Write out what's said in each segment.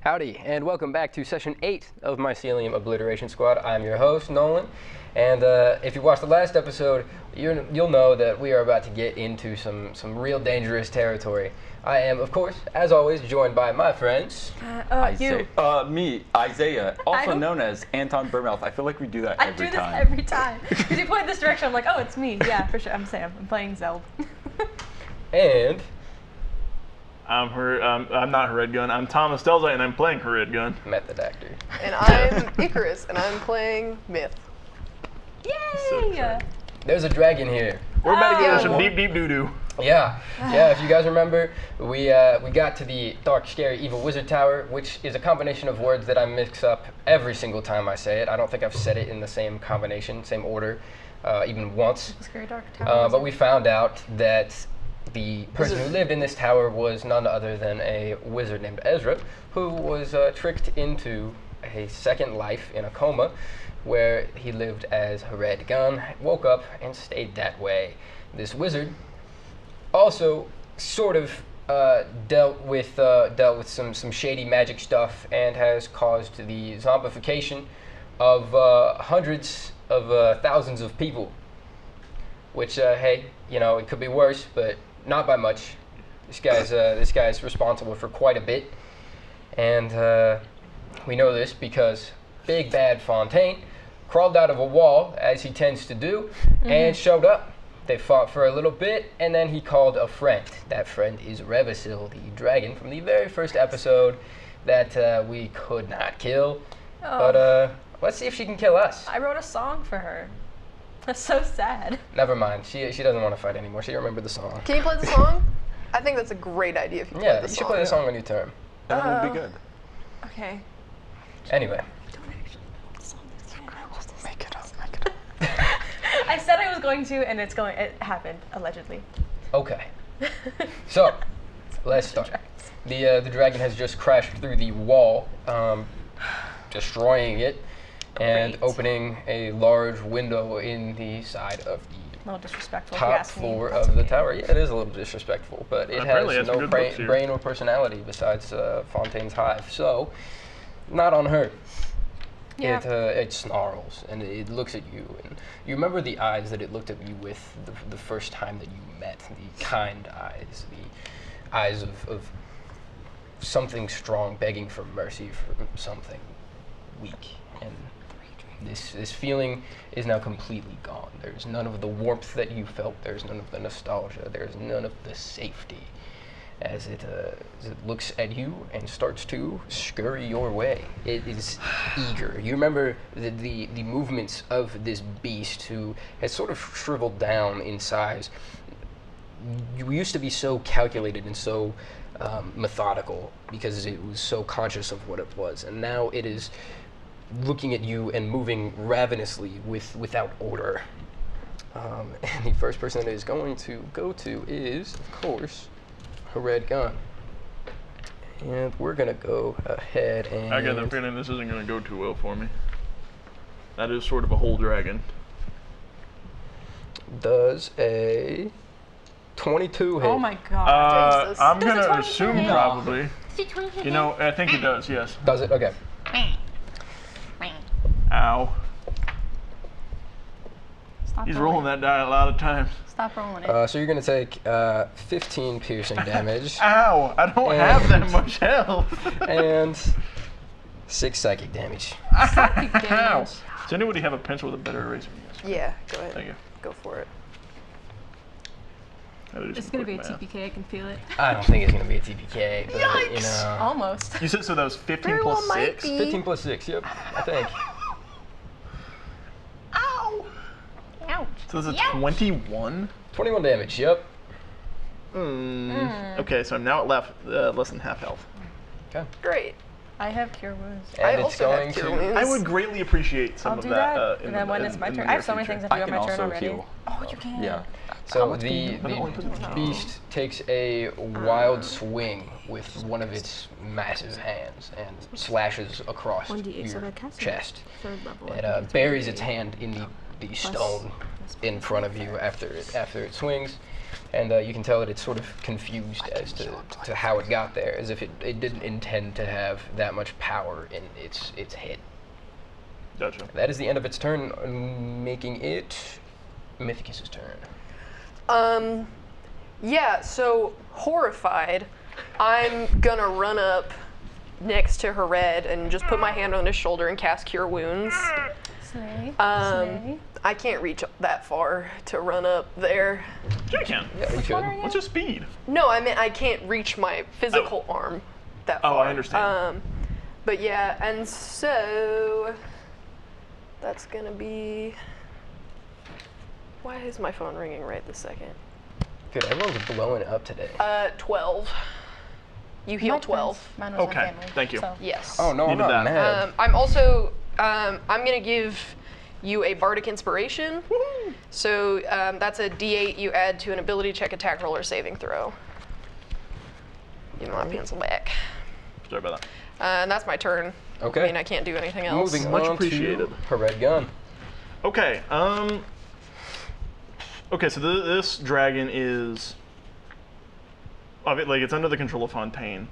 Howdy, and welcome back to session 8 of Mycelium Obliteration Squad. I'm your host, Nolan, and if you watched the last episode, you'll know that we are about to get into some real dangerous territory. I am, of course, as always, joined by my friends. Me, Isaiah, also known as Anton Burmouth. I feel like we do that every time. I do this every time. Because you point this direction, I'm like, oh, it's me. Yeah, for sure. I'm Sam. I'm playing Zelb. And I'm not Red Gun. I'm Thomas Delzite, and I'm playing Red Gun. Method actor. And I'm Icarus, and I'm playing Myth. Yay! There's a dragon here. We're about to get into some deep doo-doo. Yeah, if you guys remember, we got to the Dark, Scary, Evil Wizard Tower, which is a combination of words that I mix up every single time I say it. I don't think I've said it in the same combination, same order, even once. Scary Dark Tower. But we found out that the person who lived in this tower was none other than a wizard named Ezra, who was tricked into a second life in a coma, where he lived as Red Gun, woke up, and stayed that way. This wizard also sort of dealt with some shady magic stuff and has caused the zombification of hundreds of thousands of people. Which, hey, it could be worse, but not by much. This guy's responsible for quite a bit, and we know this because Big Bad Fontaine crawled out of a wall, as he tends to do, and showed up. They fought for a little bit, and then he called a friend. That friend is Revisil, the dragon from the very first episode that we could not kill. Oh. But let's see if she can kill us. I wrote a song for her. That's so sad. Never mind. She doesn't want to fight anymore. She remembered the song. Can you play the song? I think that's a great idea if you play the song. Yeah, you should play the song on your turn. That would be good. Okay. Anyway. Make it up. I said I was going to, and it happened, allegedly. Okay. So, let's start. The dragon has just crashed through the wall, destroying it, and opening a large window in the side of the a little disrespectful, top floor of the tower. Yeah, it is a little disrespectful, but it has no brain or personality besides Fontaine's hive, so not on her. Yeah. It snarls and it looks at you, and you remember the eyes that it looked at you with the first time that you met, the kind eyes, the eyes of something strong begging for mercy from something weak, and this feeling is now completely gone. There's none of the warmth that you felt, there's none of the nostalgia, there's none of the safety, as it looks at you and starts to scurry your way. It is eager. You remember the movements of this beast who has sort of shriveled down in size. You used to be so calculated and so methodical because it was so conscious of what it was, and now it is looking at you and moving ravenously without order. And the first person that it is going to go to is, of course, Red Gun. And we're gonna go ahead and... I got the feeling this isn't gonna go too well for me. That is sort of a whole dragon. Does a 22 hit? Oh my god. I'm gonna assume probably. I think it does, yes. Does it? Okay. Ow. Stop He's rolling that die a lot of times. Stop rolling it. So you're gonna take 15 piercing damage. Ow! I don't have that much health. And 6 psychic damage. Psychic damage. Ow! Does anybody have a pencil with a better eraser? Yeah, go ahead. Thank you. Go for it. It's gonna be a TPK, I can feel it. I don't think it's gonna be a TPK, but Yikes! Almost. You said so that was 15 Very plus well 6? 15 plus 6, yep, I think. Ow! Ouch. So that's a 21? 21 damage, yep. Okay, so I'm now at less than half health. Okay. Great. I have cure wounds. And I it's also going have cure to... wounds. I would greatly appreciate some I'll of do that. and then when it's my turn. I have so many things I have to do on my turn already. Heal. Oh, you can. Yeah. So the beast takes a wild swing with one of its massive hands and slashes across your chest. It buries its hand in the the stone in front of you after it swings, and you can tell that it's sort of confused as to how it got there, as if it didn't intend to have that much power in its head. Gotcha. That is the end of its turn, making it Mythicus's turn. Yeah, so horrified, I'm gonna run up next to Hared and just put my hand on his shoulder and cast Cure Wounds. Slay. I can't reach that far to run up there. Sure you can. Yeah, you could. What's your speed? No, I mean I can't reach my physical arm that far. Oh, I understand. But yeah, and so that's gonna be. Why is my phone ringing right this second? Good, everyone's blowing up today. 12. You heal 12. Mine was Okay, family, thank you. So. Yes. Oh no, I'm Needed not that. mad. I'm also. I'm gonna give you a Bardic Inspiration. Woohoo! So that's a D8 you add to an ability check, attack roll, or saving throw. Give me my pencil back. Sorry about that. And that's my turn. Okay. I mean, I can't do anything else. Moving Much on appreciated. to her red gun. Okay, okay, so this dragon is, like, it's under the control of Fontaine,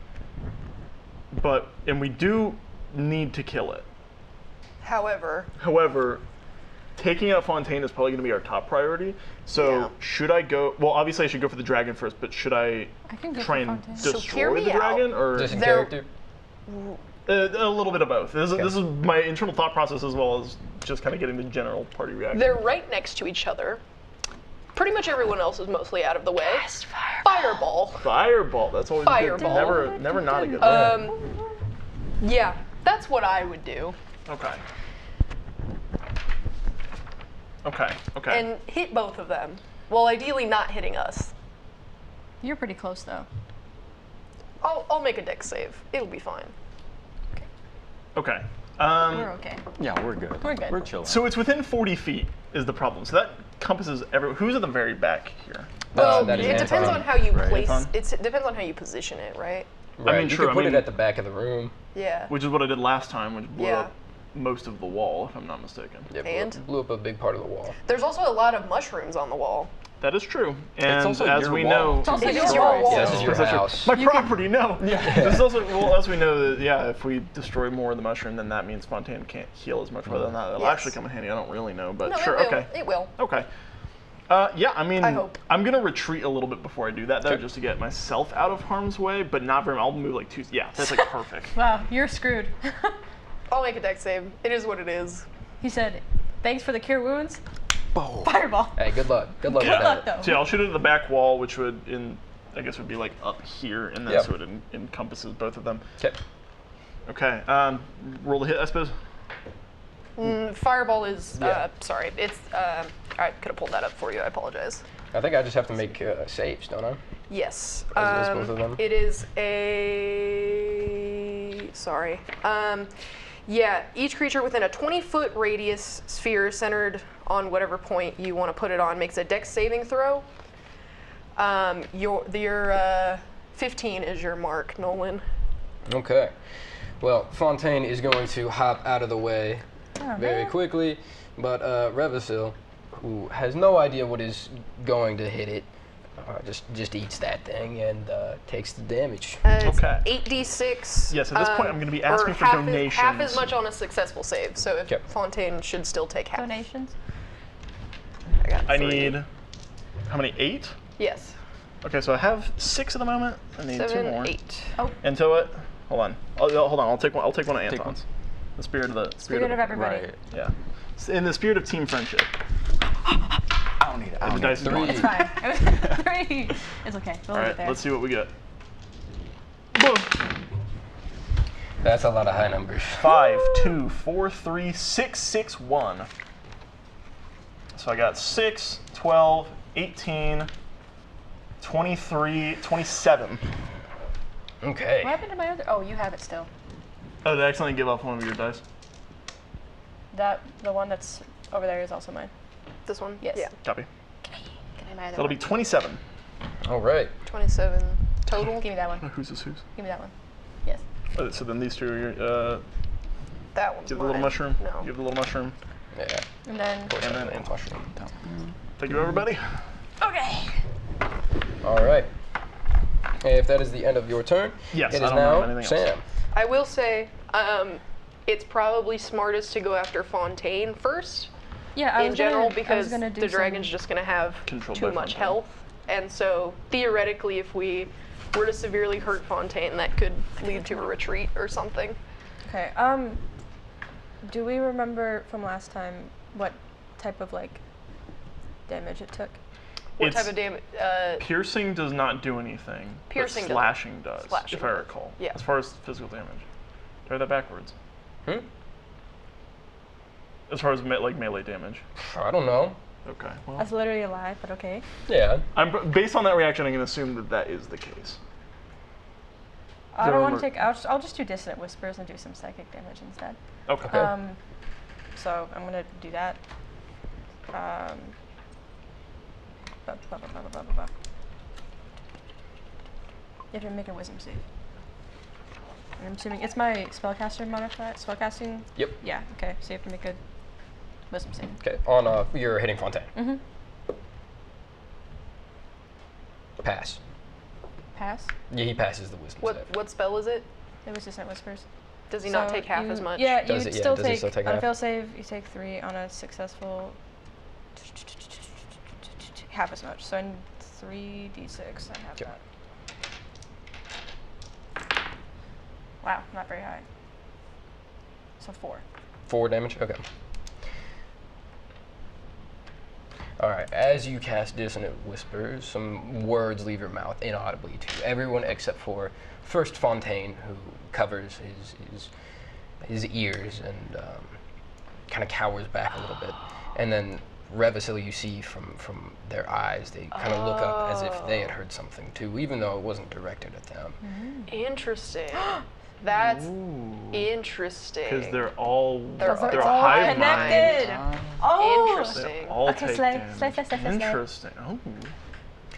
and we do need to kill it. However, taking out Fontaine is probably going to be our top priority. So Yeah. should I go? Well, obviously I should go for the dragon first, but should I can go try for and Fontaine. So hear destroy me the out. dragon, or Just in There- character. a little bit of both? This Okay. is my internal thought process as well as just kind of getting the general party reaction. they're right next to each other. Pretty much everyone else is mostly out of the way. Fireball. Fireball. That's always Fireball. good. Never not a good one. Yeah, that's what I would do. Okay. Okay. And hit both of them. Well, ideally not hitting us. You're pretty close though. I'll make a dex save. It'll be fine. Okay. We're okay. Yeah, we're good. We're good. We're chilling. So it's within 40 feet is the problem. So that encompasses everyone. Who's at the very back here? Well, that is it depends Anton. on how you Right, place. Anton? It depends on how you position it, right? Right. mean, you sure, could put I mean- it at the back of the room. Yeah. Which is what I did last time, which blew Yeah. up most of the wall, if I'm not mistaken. Yeah, And? blew up a big part of the wall. There's also a lot of mushrooms on the wall. That is true. And also as your we wall. know, It's also It is yours. your wall. Yeah, this is your That's true. house. My property, no. Yeah. This is also, well, as we know, that, yeah, if we destroy more of the mushroom, then that means Fontaine can't heal as much. Whether or not it'll Yes. actually come in handy, I don't really know, but No, sure, it will. okay. It will. Okay. Yeah, I mean, I hope. I'm gonna retreat a little bit before I do that, though, Okay. just to get myself out of harm's way, but not very. I'll move like 2. Yeah, that's like perfect. Wow, you're screwed. I'll make a dex save. It is what it is. He said, "Thanks for the cure wounds." Boom. Fireball. Hey, good luck. Good luck Yeah. with Good luck that. though. So yeah, I'll shoot it at the back wall, which would, I guess, would be like up here, and then Yep. so it encompasses both of them. Okay. Okay. Roll the hit, I suppose. Fireball is. Yeah. Sorry, it's. I could have pulled that up for you. I apologize. I think I just have to make saves, don't I? Yes. As both of them? It is a. Sorry. Yeah, each creature within a 20-foot radius sphere centered on whatever point you want to put it on makes a dex saving throw. Your 15 is your mark, Nolan. Okay. Well, Fontaine is going to hop out of the way very quickly, but Revisil, who has no idea what is going to hit it, just eats that thing and takes the damage. It's Okay. 8d6. Yes, at this point, I'm gonna be asking or for half donations. half as much on a successful save, so if Okay. Fontaine should still take half. Donations. I got I 3. need, how many? 8? Yes. Okay, so I have 6 at the moment. I need 2 7, more. 8. Into it. Hold on. Hold on. I'll take one. I'll take one of Take Anton's. The spirit of the Spirit of everybody. Right. Yeah. In the spirit of team friendship. I don't need it. I The don't dice need are it. gone. It's fine. It was 3. It's okay. We'll All leave right. it there. Let's see what we get. Boom. That's a lot of high numbers. 5, 2, 4, 3, 6, 6, 1. So I got 6, 12, 18, 23, 27. Okay. What happened to my other? Oh, you have it still. Oh, did I accidentally give up one of your dice? The one that's over there is also mine. This one? Yes. Yeah. Copy. Can I have my other That'll one? be 27. All right. 27 total. Give me that one. Who's this? Who's? Give me that one. Yes. So then these two are your, That one's give the mine. little mushroom. No. Give the little mushroom. Yeah. And then mushroom. Thank you, everybody. Okay. All right. If that is the end of your turn, yes, it is now Sam. I will say, it's probably smartest to go after Fontaine first. Yeah, in general, because the dragon's just going to have too much health. And so, theoretically, if we were to severely hurt Fontaine, that could lead to a retreat or something. Okay, do we remember from last time what type of, like, damage it took? What type of damage? Piercing does not do anything. Piercing but slashing does, if I recall. Yeah. As far as physical damage. Try that backwards. As far as melee damage. I don't know. Okay. Well. That's literally a lie, but okay. Yeah. Based on that reaction, I'm going to assume that is the case. I don't want to take. I'll just do dissonant whispers and do some psychic damage instead. Okay. So I'm gonna do that. You have to make a wisdom save. And I'm assuming it's my spellcaster modifier. Spellcasting. Yep. Yeah. Okay. So you have to make a wisdom save. Okay. On you're hitting Fontaine. Mm-hmm. Pass. Pass? Yeah, he passes the wisdom save. What spell is it? It was dissonant whispers. Does he not take half as much? Yeah, does you it, still does he take, still take on half? a fail save, you take 3. On a successful, half as much. So in 3d6, I have that. Wow, not very high. So 4. 4 damage? Okay. Alright, as you cast Dissonant Whispers, some words leave your mouth inaudibly to everyone except for first Fontaine, who covers his ears and kind of cowers back a little bit. And then Revicil, you see from their eyes, they kind of look up as if they had heard something too, even though it wasn't directed at them. Interesting. That's interesting. Because they're all all hive connected. mind. Oh, Interesting. All okay, take slay. damage. Interesting. Oh.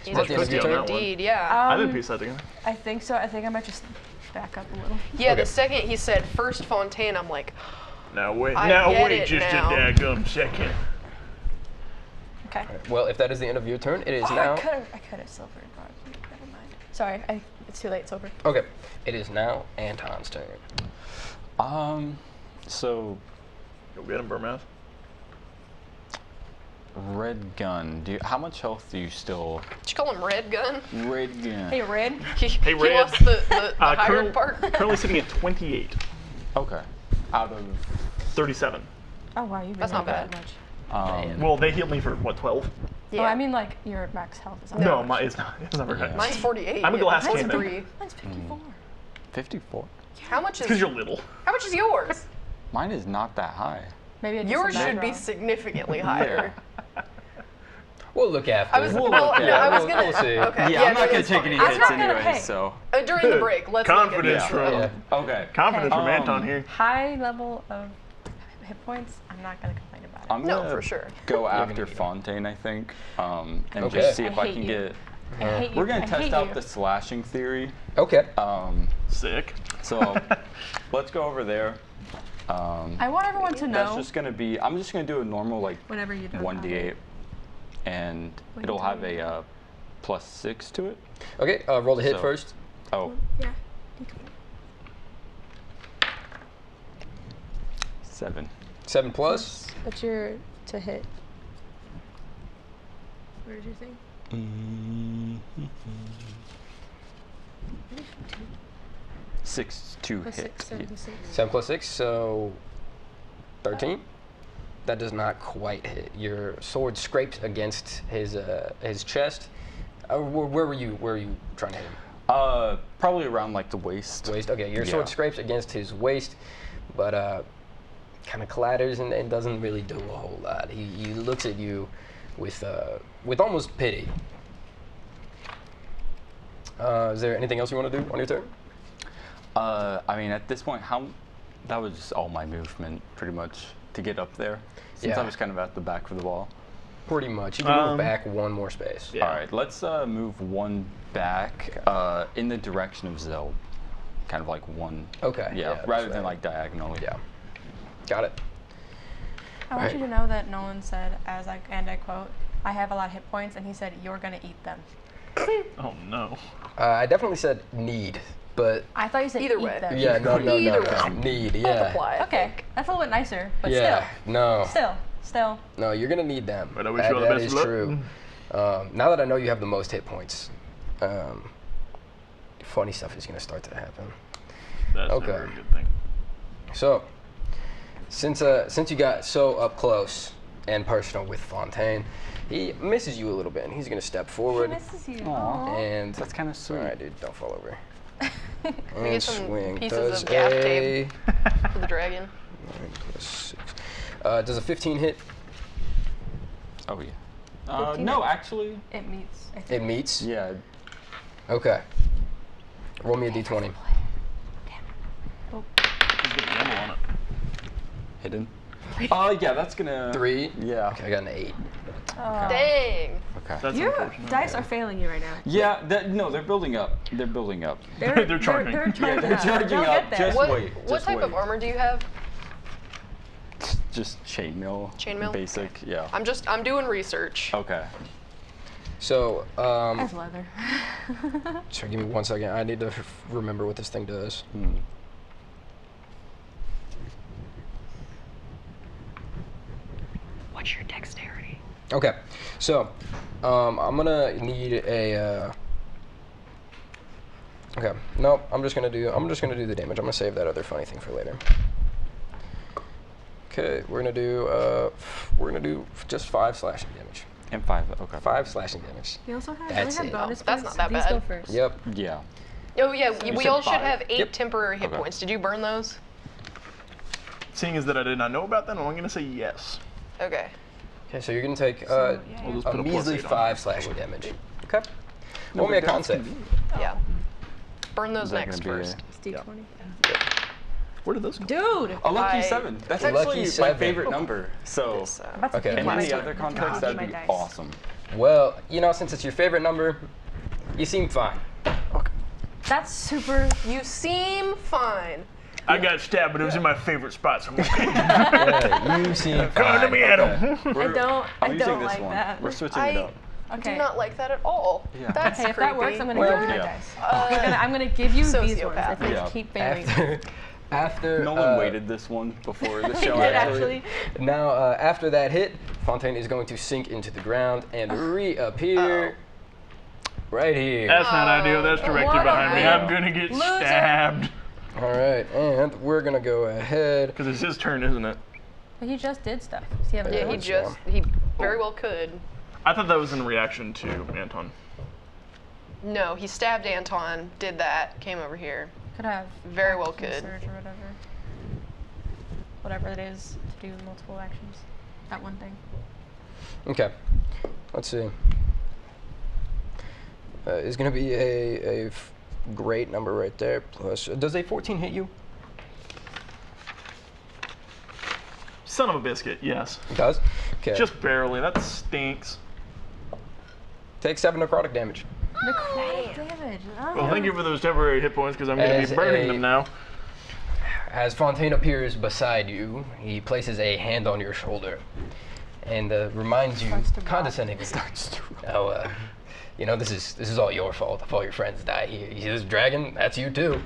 Interesting indeed. Yeah. I didn't piece that together. I think so. I think I might just back up a little. Yeah. The second he said first Fontaine, I'm like, now wait. I Wait just a daggum second. Okay. Right, well, if that is the end of your turn, it is now. I could have silvered, but never mind. Sorry, it's too late. It's over. Okay, it is now Anton's turn. So. Go get him, Burmouth. Red gun. How much health do you still? Did you call him Red Gun? Red gun. Hey, Red. He Red. lost the hired part. Currently sitting at 28. Okay. Out of 37. Oh wow, you. That's not bad. Much. Well, they healed me for what, 12? Yeah. Oh, I mean like your max health is. No, it's not. It's not very high. Mine's 48. I'm a glass Mine's cannon. 3. Mine's 54. 54. How much is? Because you're little. How much is yours? Mine is not that high. Maybe I Yours should be significantly higher. We'll look after. I was it. gonna. We'll see. Okay. Yeah, I'm not gonna that's take any fine. hits anyway, so. During the break, let's Confidence look at from Okay. Confidence from Anton here. High level of hit points. I'm not gonna complain about it. I'm No, gonna for sure. go after gonna need it. Fontaine, I think, and Okay. just see if I I hate can you. get. I hate you. We're gonna I test hate out you. the slashing theory. Okay. Sick. So let's go over there. I want everyone to know. That's just gonna be. I'm just gonna do a normal like Whenever you don't 1d8, and it'll have a +6 to it. Okay. Roll the hit So- first. Oh, Yeah. 7. 7 plus. But you're to hit. Where's your thing? 6 to Plus hit. 6, 76. 7 plus 6, so 13. That does not quite hit. Your sword scrapes against his chest. Where were you trying to hit him? Probably around like the waist. Waist. Okay, your sword scrapes against his waist, but kind of clatters and doesn't really do a whole lot. He looks at you with almost pity. Is there anything else you want to do on your turn? I mean, at this point, that was just all my movement, pretty much, to get up there. Since I was kind of at the back of the wall. Pretty much. You can move back one more space. Yeah. All right, let's move one back in the direction of Zeld. Kind of like one. Okay. Yeah, rather than like diagonally. Yeah. Got it. I want you to know that Nolan said, and I quote, "I have a lot of hit points," and he said, "You're gonna eat them." Oh no. I definitely said need, but I thought you said Either eat way. them. yeah, no, Either need, yeah. Multiply, I Okay, think. that's a little bit nicer, but Yeah, no. still. No, you're gonna need them. But I wish you all the That best is of luck. true. Now that I know you have the most hit points, funny stuff is gonna start to happen. That's Okay. never a good thing. So, since you got so up close and personal with Fontaine, he misses you a little bit, and he's gonna step forward. He misses you. Aw. And That's kind of sweet. all right, dude, don't fall over. We And get some swing. pieces Does of gaff a tape for the dragon. 9 plus 6. Does a 15 hit? Oh yeah. 15 No, hit. actually. It meets. I It think. meets. Yeah. Okay. Roll me a d20. Oh. He's got a yellow on it. Hidden. Yeah, that's gonna. 3. Yeah. Okay, I got an 8. Oh. Dang. Okay. That's Your unfortunate. dice are failing you right now. Yeah. No, they're building up. They're building up. They're charging. They're Yeah, charging they're up. charging They'll up. get there. Just What, wait. what just type wait. of armor do you have? Just chainmail. Chainmail? Basic. Yeah. I'm doing research. Okay. So, That's leather. sorry, give me 1 second. I need to remember what this thing does. What's your dexterity? Okay, so I'm gonna need a. Okay, nope. I'm just gonna do the damage. I'm gonna save that other funny thing for later. Okay, we're gonna do just 5 slashing damage. And 5. Okay. 5 slashing damage. We also have, That's don't we it. have bonus Oh, that's points? not that These bad. go first. Yep. Yeah. Oh yeah, we said all should 5? have 8 Yep. temporary hit Okay. points. Did you burn those? Seeing as that I did not know about that, I'm going to say yes. Okay. Okay, so you're gonna take So, yeah, We'll just a put a measly +8 on 5 it. slashing damage. Okay. Roll me a con save. Yeah. Burn those Is that next gonna be first. It's D20. Where did those go? Dude! A lucky I- 7. That's Lucky actually my 7. favorite number. So, This, I'm about to Okay. give In my any dice. other I'm context, gonna that'd give be my dice. awesome. Well, since it's your favorite number, you seem fine. That's super. you seem fine. I got stabbed, but it was in my favorite spot, so I'm okay. Yeah, you seem fine. Come to me, Adam. I I'm using don't this like one. that. We're switching I it up. Okay. do not like that at all. Yeah. That's Okay, if creepy. that works, I'm gonna Well, give you my Yeah. dice. I'm gonna give you these ones Sociopath. if they Yeah. keep failing. After No one waited this one before the show. He did actually. Now, after that hit, Fontaine is going to sink into the ground and reappear right here. That's not ideal. That's directly What a behind me. man. I'm going to get Loser. stabbed. All right, and we're gonna go ahead. Because it's his turn, isn't it? But he just did stuff. Does he have a Yeah, note? he very well could. I thought that was in reaction to Anton. No, he stabbed Anton, did that, came over here. Could have. Very well action could. Surge or whatever. Whatever it is to do multiple actions. That one thing. Okay, let's see. Is gonna be a great number right there. Plus, does a 14 hit you? Son of a biscuit, yes. It does. Okay. Just barely. That stinks. Take 7 necrotic damage. Necrotic damage. Oh. Well, thank you for those temporary hit points, because I'm going to As be burning a- them now. As Fontaine appears beside you, he places a hand on your shoulder and reminds you Starts to rot. condescendingly. Oh, this is all your fault if all your friends die here. You see this dragon? That's you too.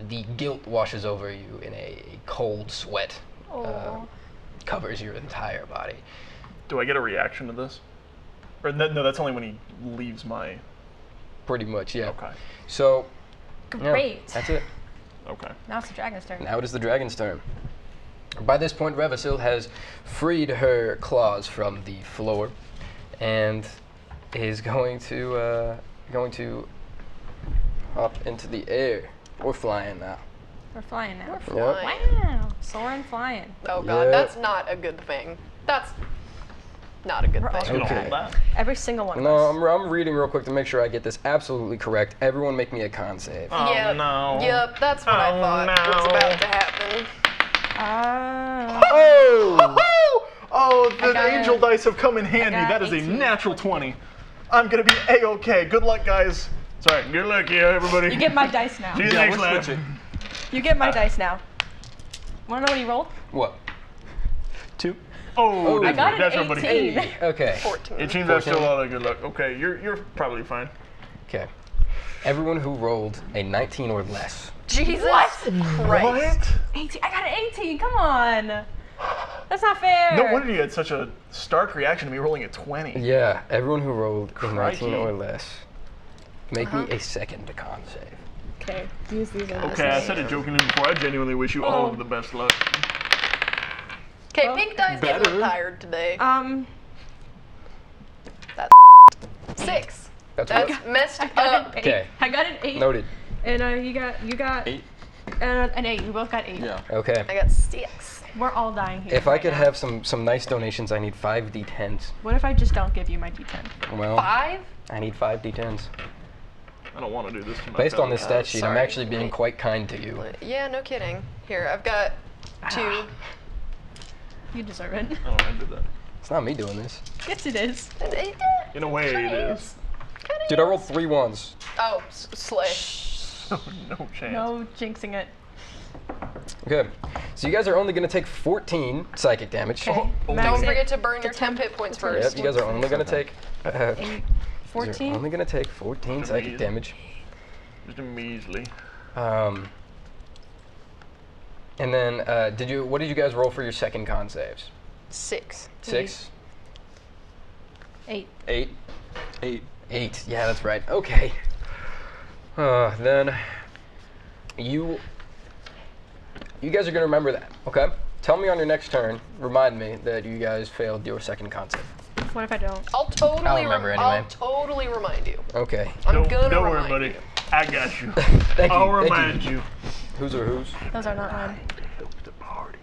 The guilt washes over you in a cold sweat. Oh. Covers your entire body. Do I get a reaction to this? Or no, that's only when he leaves my... Pretty much, yeah. Okay. So, yeah, Great. that's it. Okay. Now it's the dragon's turn. Now it is the dragon's turn. By this point, Revasil has freed her claws from the floor and is going to hop into the air. We're flying now. We're flying now. Yep. Wow. Soaring flying. Oh god, Yeah. that's not a good thing. That's not a good We're all thing. Gonna Okay. hold that. Every single one of No, us. I'm reading real quick to make sure I get this absolutely correct. Everyone make me a con save. Oh, Yep. no. Yep, that's what I Oh, thought was no. about to happen. Oh! Oh, the got angel it. dice have come in handy. got That is a 18. natural 20. I'm going to be A-okay. Good luck, guys. Sorry, good luck, yeah, everybody. You get my dice now. See you Yeah, next we're lap. switching. You get my dice now. Wanna know what he rolled? What? 2. Oh, I got an that's 18. somebody. Hey, okay. 14. It seems that's still a lot of good luck. Okay, you're probably fine. Okay. Everyone who rolled a 19 or less. Jesus What? Christ. 18. I got an 18. Come on. That's not fair. No wonder you had such a stark reaction to me rolling a 20. Yeah, everyone who rolled a 19 Crikey. or less. Make me a second con save. Okay. Use these. Okay, I said it jokingly before. I genuinely wish you all of the best luck. Okay, pink die's getting better. tired today. That's 6. That's Messed I got up. an 8. Okay. I got an 8. Noted. And you got 8. an 8. We both got 8. Yeah. Okay. I got 6. We're all dying here. If I right could now. have some nice donations, I need 5 d10s. What if I just don't give you my D10? Well, 5? I need 5 d10s. I don't want to do this to myself. Based on this stat sheet, I'm sorry. actually being quite kind to you. Yeah, no kidding. Here, I've got 2. You deserve it. Oh, I did that. It's not me doing this. Yes, it is. In a way, it is. Dude, I rolled 3 ones. Oh, slay. No chance. No jinxing it. Okay. So you guys are only going to take 14 psychic damage. Okay. Oh, Max Don't it forget to burn your to 10 hit points Yep, Yep, first. you guys are only going to take... 8, 14. You're only going to take 14 psychic damage. Just a measly. And then, what did you guys roll for your second con saves? 6. 6? 8. 8? 8. 8, yeah, that's right. Okay. Then you guys are gonna remember that, okay? Tell me on your next turn, remind me that you guys failed your second con save. What if I don't? I'll totally I'll remember anyway. I'll totally remind you. Okay. I'm Don't gonna worry, remind buddy. you. I got you. Thank you. I'll thank remind you. Whose are whose? Those are not mine. The party.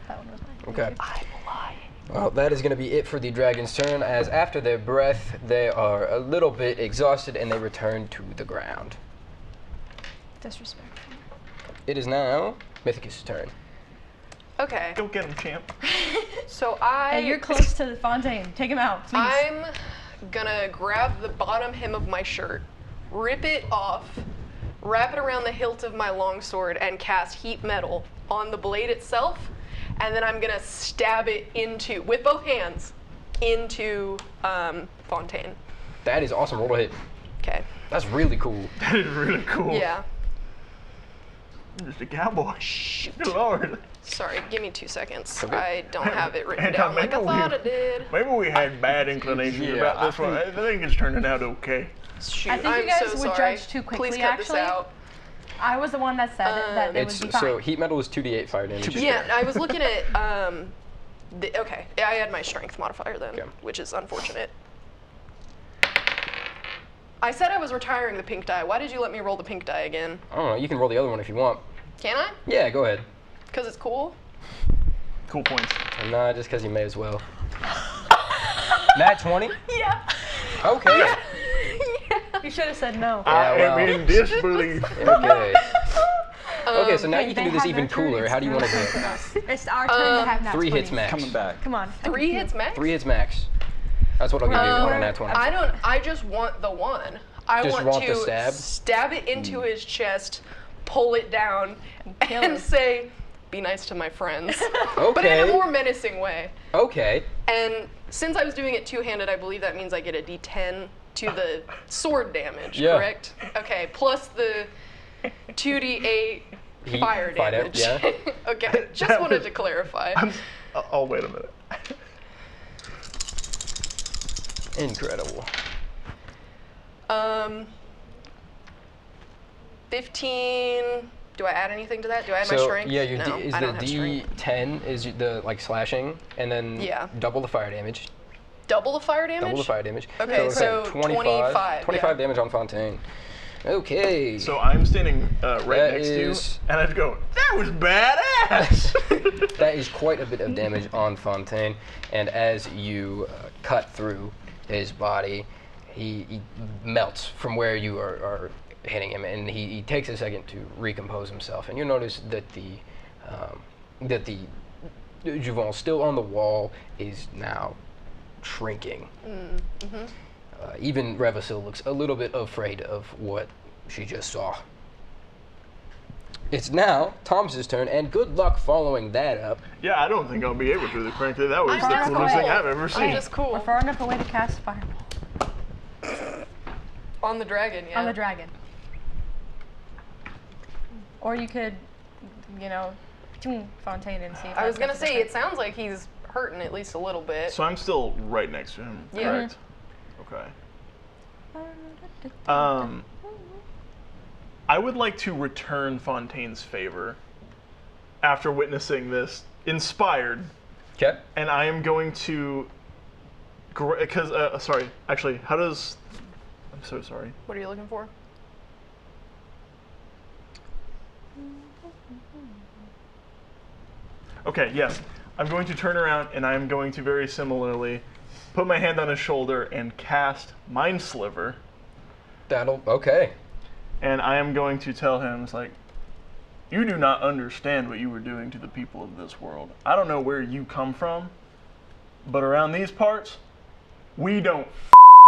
That one was mine. Okay. I'm lying. Well, that is going to be it for the dragon's turn, as after their breath, they are a little bit exhausted and they return to the ground. Disrespectful. It is now Mythicus' turn. Okay. Go get him, champ. So Hey, you're close to the Fontaine. Take him out, please. I'm gonna grab the bottom hem of my shirt, rip it off, wrap it around the hilt of my longsword, and cast heat metal on the blade itself, and then I'm gonna stab it into, with both hands, into Fontaine. That is awesome. Roll a hit. Okay. That's really cool. That is really cool. Yeah. I'm just a cowboy. Shoot. Good Lord. Sorry, give me 2 seconds. Okay. I don't have it written And down like I maybe thought we- I did. Maybe we had bad inclinations Yeah, about this one. I think it's turning out okay. Shoot, I think I'm you guys so would sorry. judge too quickly, Please cut actually. this out. I was the one that said that it would be fine. So heat metal is 2d8 fire damage. Yeah, I was looking at, okay, I had my strength modifier then, Okay. which is unfortunate. I said I was retiring the pink die. Why did you let me roll the pink die again? I don't know. You can roll the other one if you want. Can I? Yeah, go ahead. Because it's cool? Cool points. Nah, just because you may as well. Nat 20? Yeah. Okay. Yeah. You should have said no. I well. am in disbelief. Okay. Okay, so now Okay, you can they do this have even their turn. cooler. How do you want to do it? It's our turn to have nat 3 hits 20s. max. Coming back. Come on. 3 hits max? 3 hits max. That's what I'll give you on a nat 20. I just want the one. I Just want want to the stab? it into his chest, pull it down, kill and him. say, be nice to my friends. Okay. But in a more menacing way. Okay. And since I was doing it two-handed, I believe that means I get a d10 to the sword damage, Yeah. correct? Okay, plus the 2d8 Heat, fire damage. yeah. Okay, just wanted to clarify. Oh, wait a minute. Incredible. 15. Do I add anything to that? Do I add my So strength? yeah, your no, is I the don't have strength. D10 is the like slashing, and then Yeah. double the fire damage. Double the fire damage? Double the fire damage. Okay, it's so like 25, 25 yeah. damage on Fontaine. Okay. So I'm standing right That next to you, is- and I just go, that was badass! That is quite a bit of damage on Fontaine, and as you cut through his body, he melts from where you are hitting him, and he takes a second to recompose himself. And you notice that the juvenile still on the wall is now shrinking. Even Revasil looks a little bit afraid of what she just saw. It's now Tom's turn, and good luck following that up. Yeah, I don't think I'll be able to, frankly. That was the coolest thing I've ever seen. Just cool. We're far enough away to cast Fireball. On the dragon, yeah. On the dragon. Or you could, you know, Fontaine and see if I was going to say, it sounds like he's hurting at least a little bit. So I'm still right next to him, correct? Okay. I would like to return Fontaine's favor after witnessing this, inspired. Okay. And I am going to, because, sorry, actually, how does, I'm so sorry. What are you looking for? Okay, yes. I'm going to turn around and I'm going to very similarly put my hand on his shoulder and cast Mind Sliver. Okay. And I am going to tell him, it's like, you do not understand what you were doing to the people of this world. I don't know where you come from, but around these parts, we don't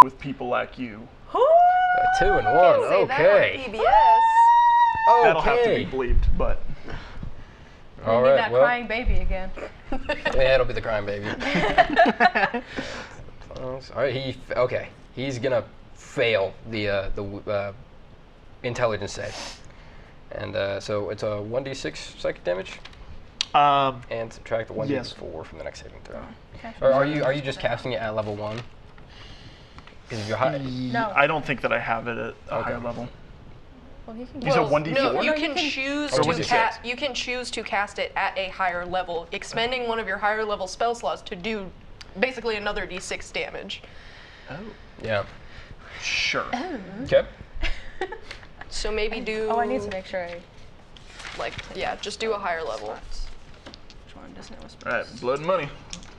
with people like you. 2 and 1, okay. PBS. That'll have to be bleeped, but. All right, need that crying baby again. Yeah, it'll be the crying baby. All right, he's gonna fail the intelligence save, and so it's a 1d6 psychic damage, and subtract the 1d4 from the next saving throw. Or are you just casting it at level 1? Because you're high. No, I don't think that I have it at a higher level. Well, you can. You said 1d4. No, you can choose to you can choose to cast it at a higher level, expending one of your higher level spell slots to do basically another d6 damage. Oh. Yeah. Sure. Okay. So maybe do. Oh, I need to make sure I. Just do a higher level. Which one doesn't know? All right, blood and money.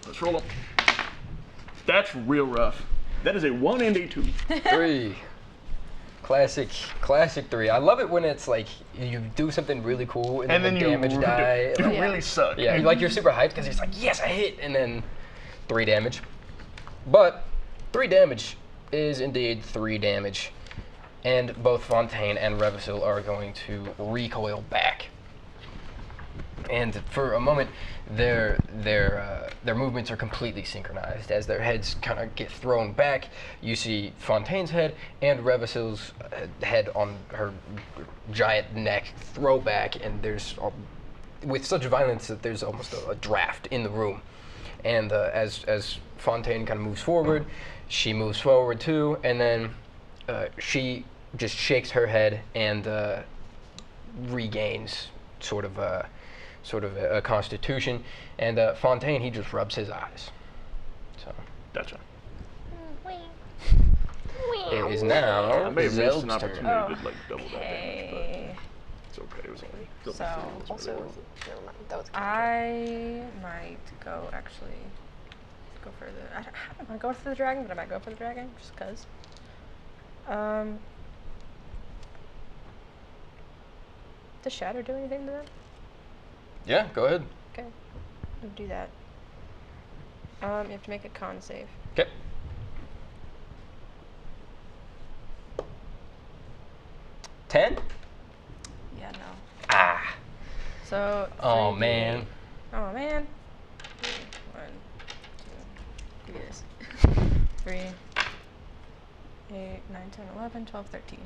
Let's roll them. That's real rough. That is a 1 and a 2. 3. Classic 3. I love it when it's like you do something really cool and then the damage die. You really suck. Yeah, like you're super hyped because it's like, yes, I hit, and then 3 damage. But 3 damage is indeed 3 damage, and both Fontaine and Revisil are going to recoil back. And for a moment, their movements are completely synchronized. As their heads kind of get thrown back, you see Fontaine's head and Revisil's head on her giant neck throw back, and there's with such violence that there's almost a draft in the room. And as Fontaine kind of moves forward, she moves forward too, and then she just shakes her head and regains sort of a constitution, and Fontaine, he just rubs his eyes. So. Gotcha. It is now I may have missed an Zel's opportunity turn. to double that damage, but it's okay. It was only double So, it was really worth it. Never mind. That was I might go for the. I don't want to go for the dragon, but I might go for the dragon just because. Does Shatter do anything to them? Yeah, go ahead. Okay, I'll do that. You have to make a con save. Okay. $10? Yeah, no. Ah. So. Oh 3d8. man. Oh man. 1, 2. Do this. 3, 8, 9, 10, 11, 12, 13.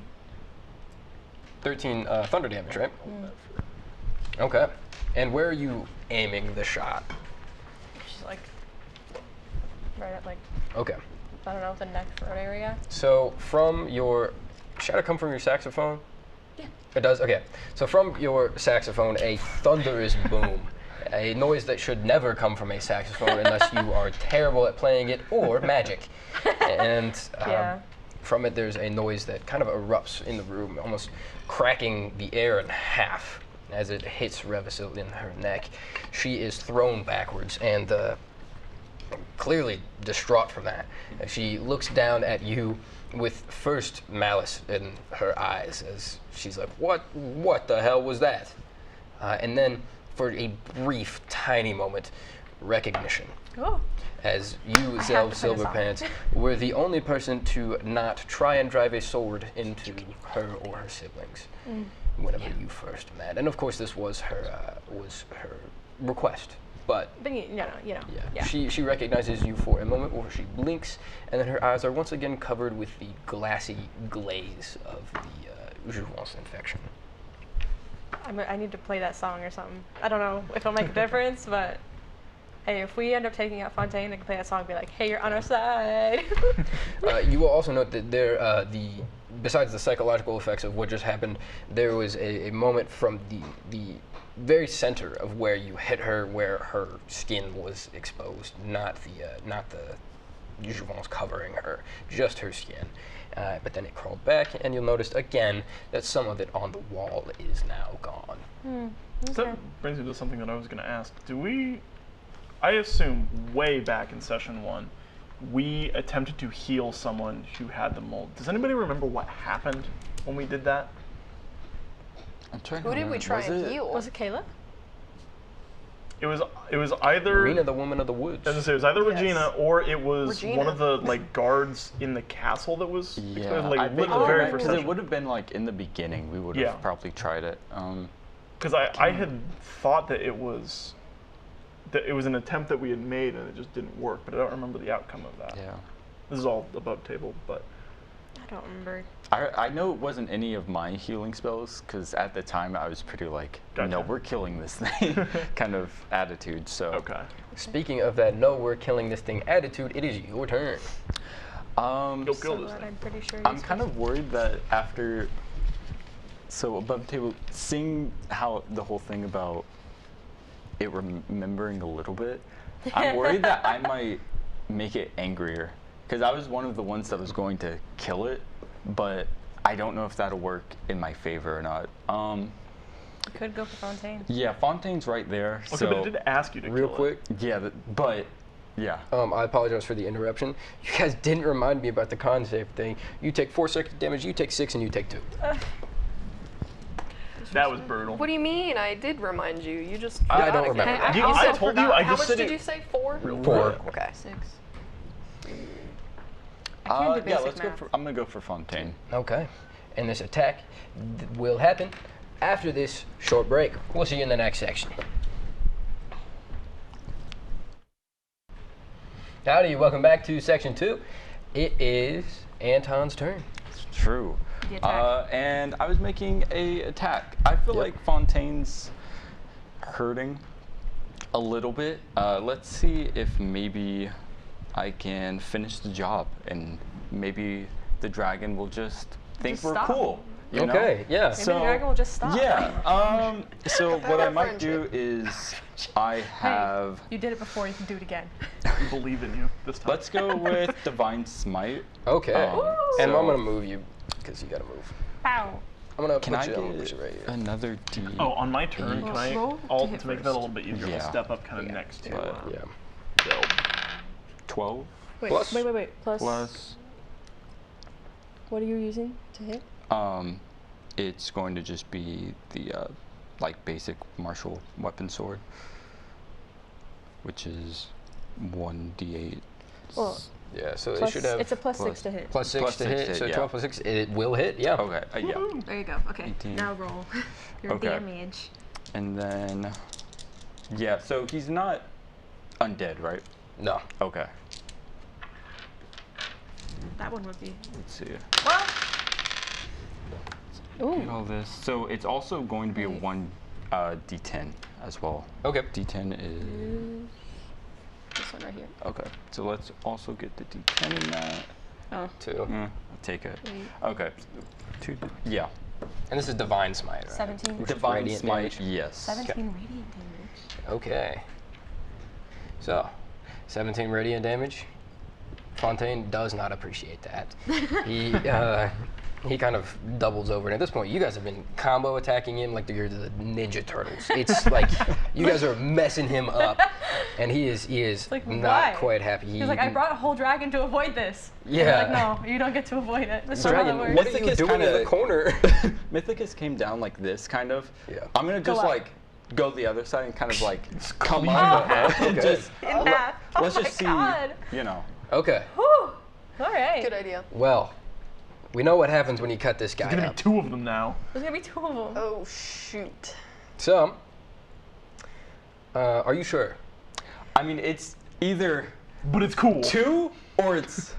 13 thunder damage, right? Okay. And where are you aiming the shot? She's like right at like, Okay. I don't know, the neck throat area. So from your, should it come from your saxophone? Yeah. It does? Okay. So from your saxophone, a thunderous boom. A noise that should never come from a saxophone unless you are terrible at playing it or magic. And from it, there's a noise that kind of erupts in the room, almost cracking the air in half as it hits Revisil in her neck. She is thrown backwards and clearly distraught from that. She looks down at you with first malice in her eyes as she's like, what the hell was that? And then for a brief, tiny moment, recognition. Oh. As you, Zel Silverpants, were the only person to not try and drive a sword into her or her siblings. whenever you first met. And of course, this was her request. But yeah. She recognizes you for a moment, or she blinks, and then her eyes are once again covered with the glassy glaze of the Juvenile infection. I need to play that song or something. I don't know if it'll make a difference, but hey, if we end up taking out Fontaine, I can play that song and be like, hey, you're on our side. You will also note that there, besides the psychological effects of what just happened, there was a moment from the very center of where you hit her, where her skin was exposed, not the Juvenile's covering her, just her skin. But then it crawled back, and you'll notice again that some of it on the wall is now gone. Okay. So that brings me to something that I was going to ask. I assume way back in session 1, we attempted to heal someone who had the mold. Does anybody remember what happened when we did that? I'm trying Who to did we try and heal? Was it Kayla? It was either Regina, the woman of the woods. As I say, it was either Yes. Regina or it was Regina. one of the guards in the castle that was Yeah, like I think the very first because session. it would have been like in the beginning. We would have probably tried it. Because I had thought that it was an attempt that we had made and it just didn't work, but I don't remember the outcome of that. Yeah. This is all above table, but I don't remember. I know it wasn't any of my healing spells because at the time I was pretty like, Gotcha. no, we're killing this thing kind of attitude. So okay. Speaking of that, no, we're killing this thing attitude, it is your turn. Go kill So this glad thing. I'm pretty sure. I'm kind of worried that after, so above table, seeing how the whole thing about it remembering a little bit, I'm worried that I might make it angrier because I was one of the ones that was going to kill it, but I don't know if that'll work in my favor or not. You could go for Fontaine. Yeah, Fontaine's right there. Okay, so but it did ask you to Real kill quick, yeah, but yeah. I apologize for the interruption. You guys didn't remind me about the con save thing. You take 4 psychic damage, you take 6, and you take 2. That was brutal. What do you mean? I did remind you. You just. I don't forgot again. remember. You- also I told you, forgot. I How just much said did it- you say? 4? 4. Okay. 6. Yeah, basic let's go math. for. I'm gonna go for Fontaine. Okay. And this attack will happen after this short break. We'll see you in the next section. Howdy, welcome back to section 2. It is Anton's turn. It's true. The attack. And I was making a attack. I feel like Fontaine's hurting a little bit. Let's see if maybe I can finish the job and maybe the dragon will just think Just we're stop. cool. You know? Okay, yeah. Maybe the dragon will just stop. Yeah. So what I our might do friendship. is I have. You did it before, you can do it again. I believe in you this time. Let's go with Divine Smite. Okay. And so- I'm going to move you because you got to move. Pow. I'm going to Can put I you, I'm gonna get put you right here. another D? Oh, on my turn, Well, can I, roll to hit to make that a first. little bit easier, Yeah. I'll step up kind of next to But- Yeah. Bill. 12 Wait, Plus? wait. Plus. plus. What are you using to hit? It's going to just be the like basic martial weapon sword, which is 1d8. Well, Yeah, so plus, it should have it's a plus 6 to hit. plus 6 plus to 6 hit, to so hit, 12 plus 6, it will hit, yeah. Okay, yeah. There you go. Okay. 18. Now roll your Okay. damage. And then, yeah, so he's not undead, right? No. Okay. That one would be. Let's see. Well. Get Ooh. all this. So it's also going to be a 1 d10 as well. Okay. D10 is. This one right here. Okay, so let's also get the d10 in that. Oh. 2. I'll take it. Wait. Okay. 2. Yeah. And this is Divine Smite, right? 17. Which is Divine radiant Smite. damage. Yes. 17 radiant damage. Okay. So, 17 radiant damage. Fontaine does not appreciate that. He kind of doubles over, and at this point, you guys have been combo attacking him like you're the Ninja Turtles. It's like you guys are messing him up, and he is like, not why? quite happy. He's like, I brought a whole dragon to avoid this. And Yeah. you're like, no, you don't get to avoid it. That's not how Dragon, that works. what are you Mythicus doing in kinda- the corner? Mythicus came down like this, kind of. Yeah. I'm gonna just up. like go the other side and kind of like come cleave up. the head. and just In half. let's Oh just my God. see, you know. Okay. Whew. All right. Good idea. Well, We know what happens when you cut this guy There's gonna up. be 2 of them now. There's gonna be 2 of them. Oh shoot. So, are you sure? I mean, it's either But it's cool. 2 or it's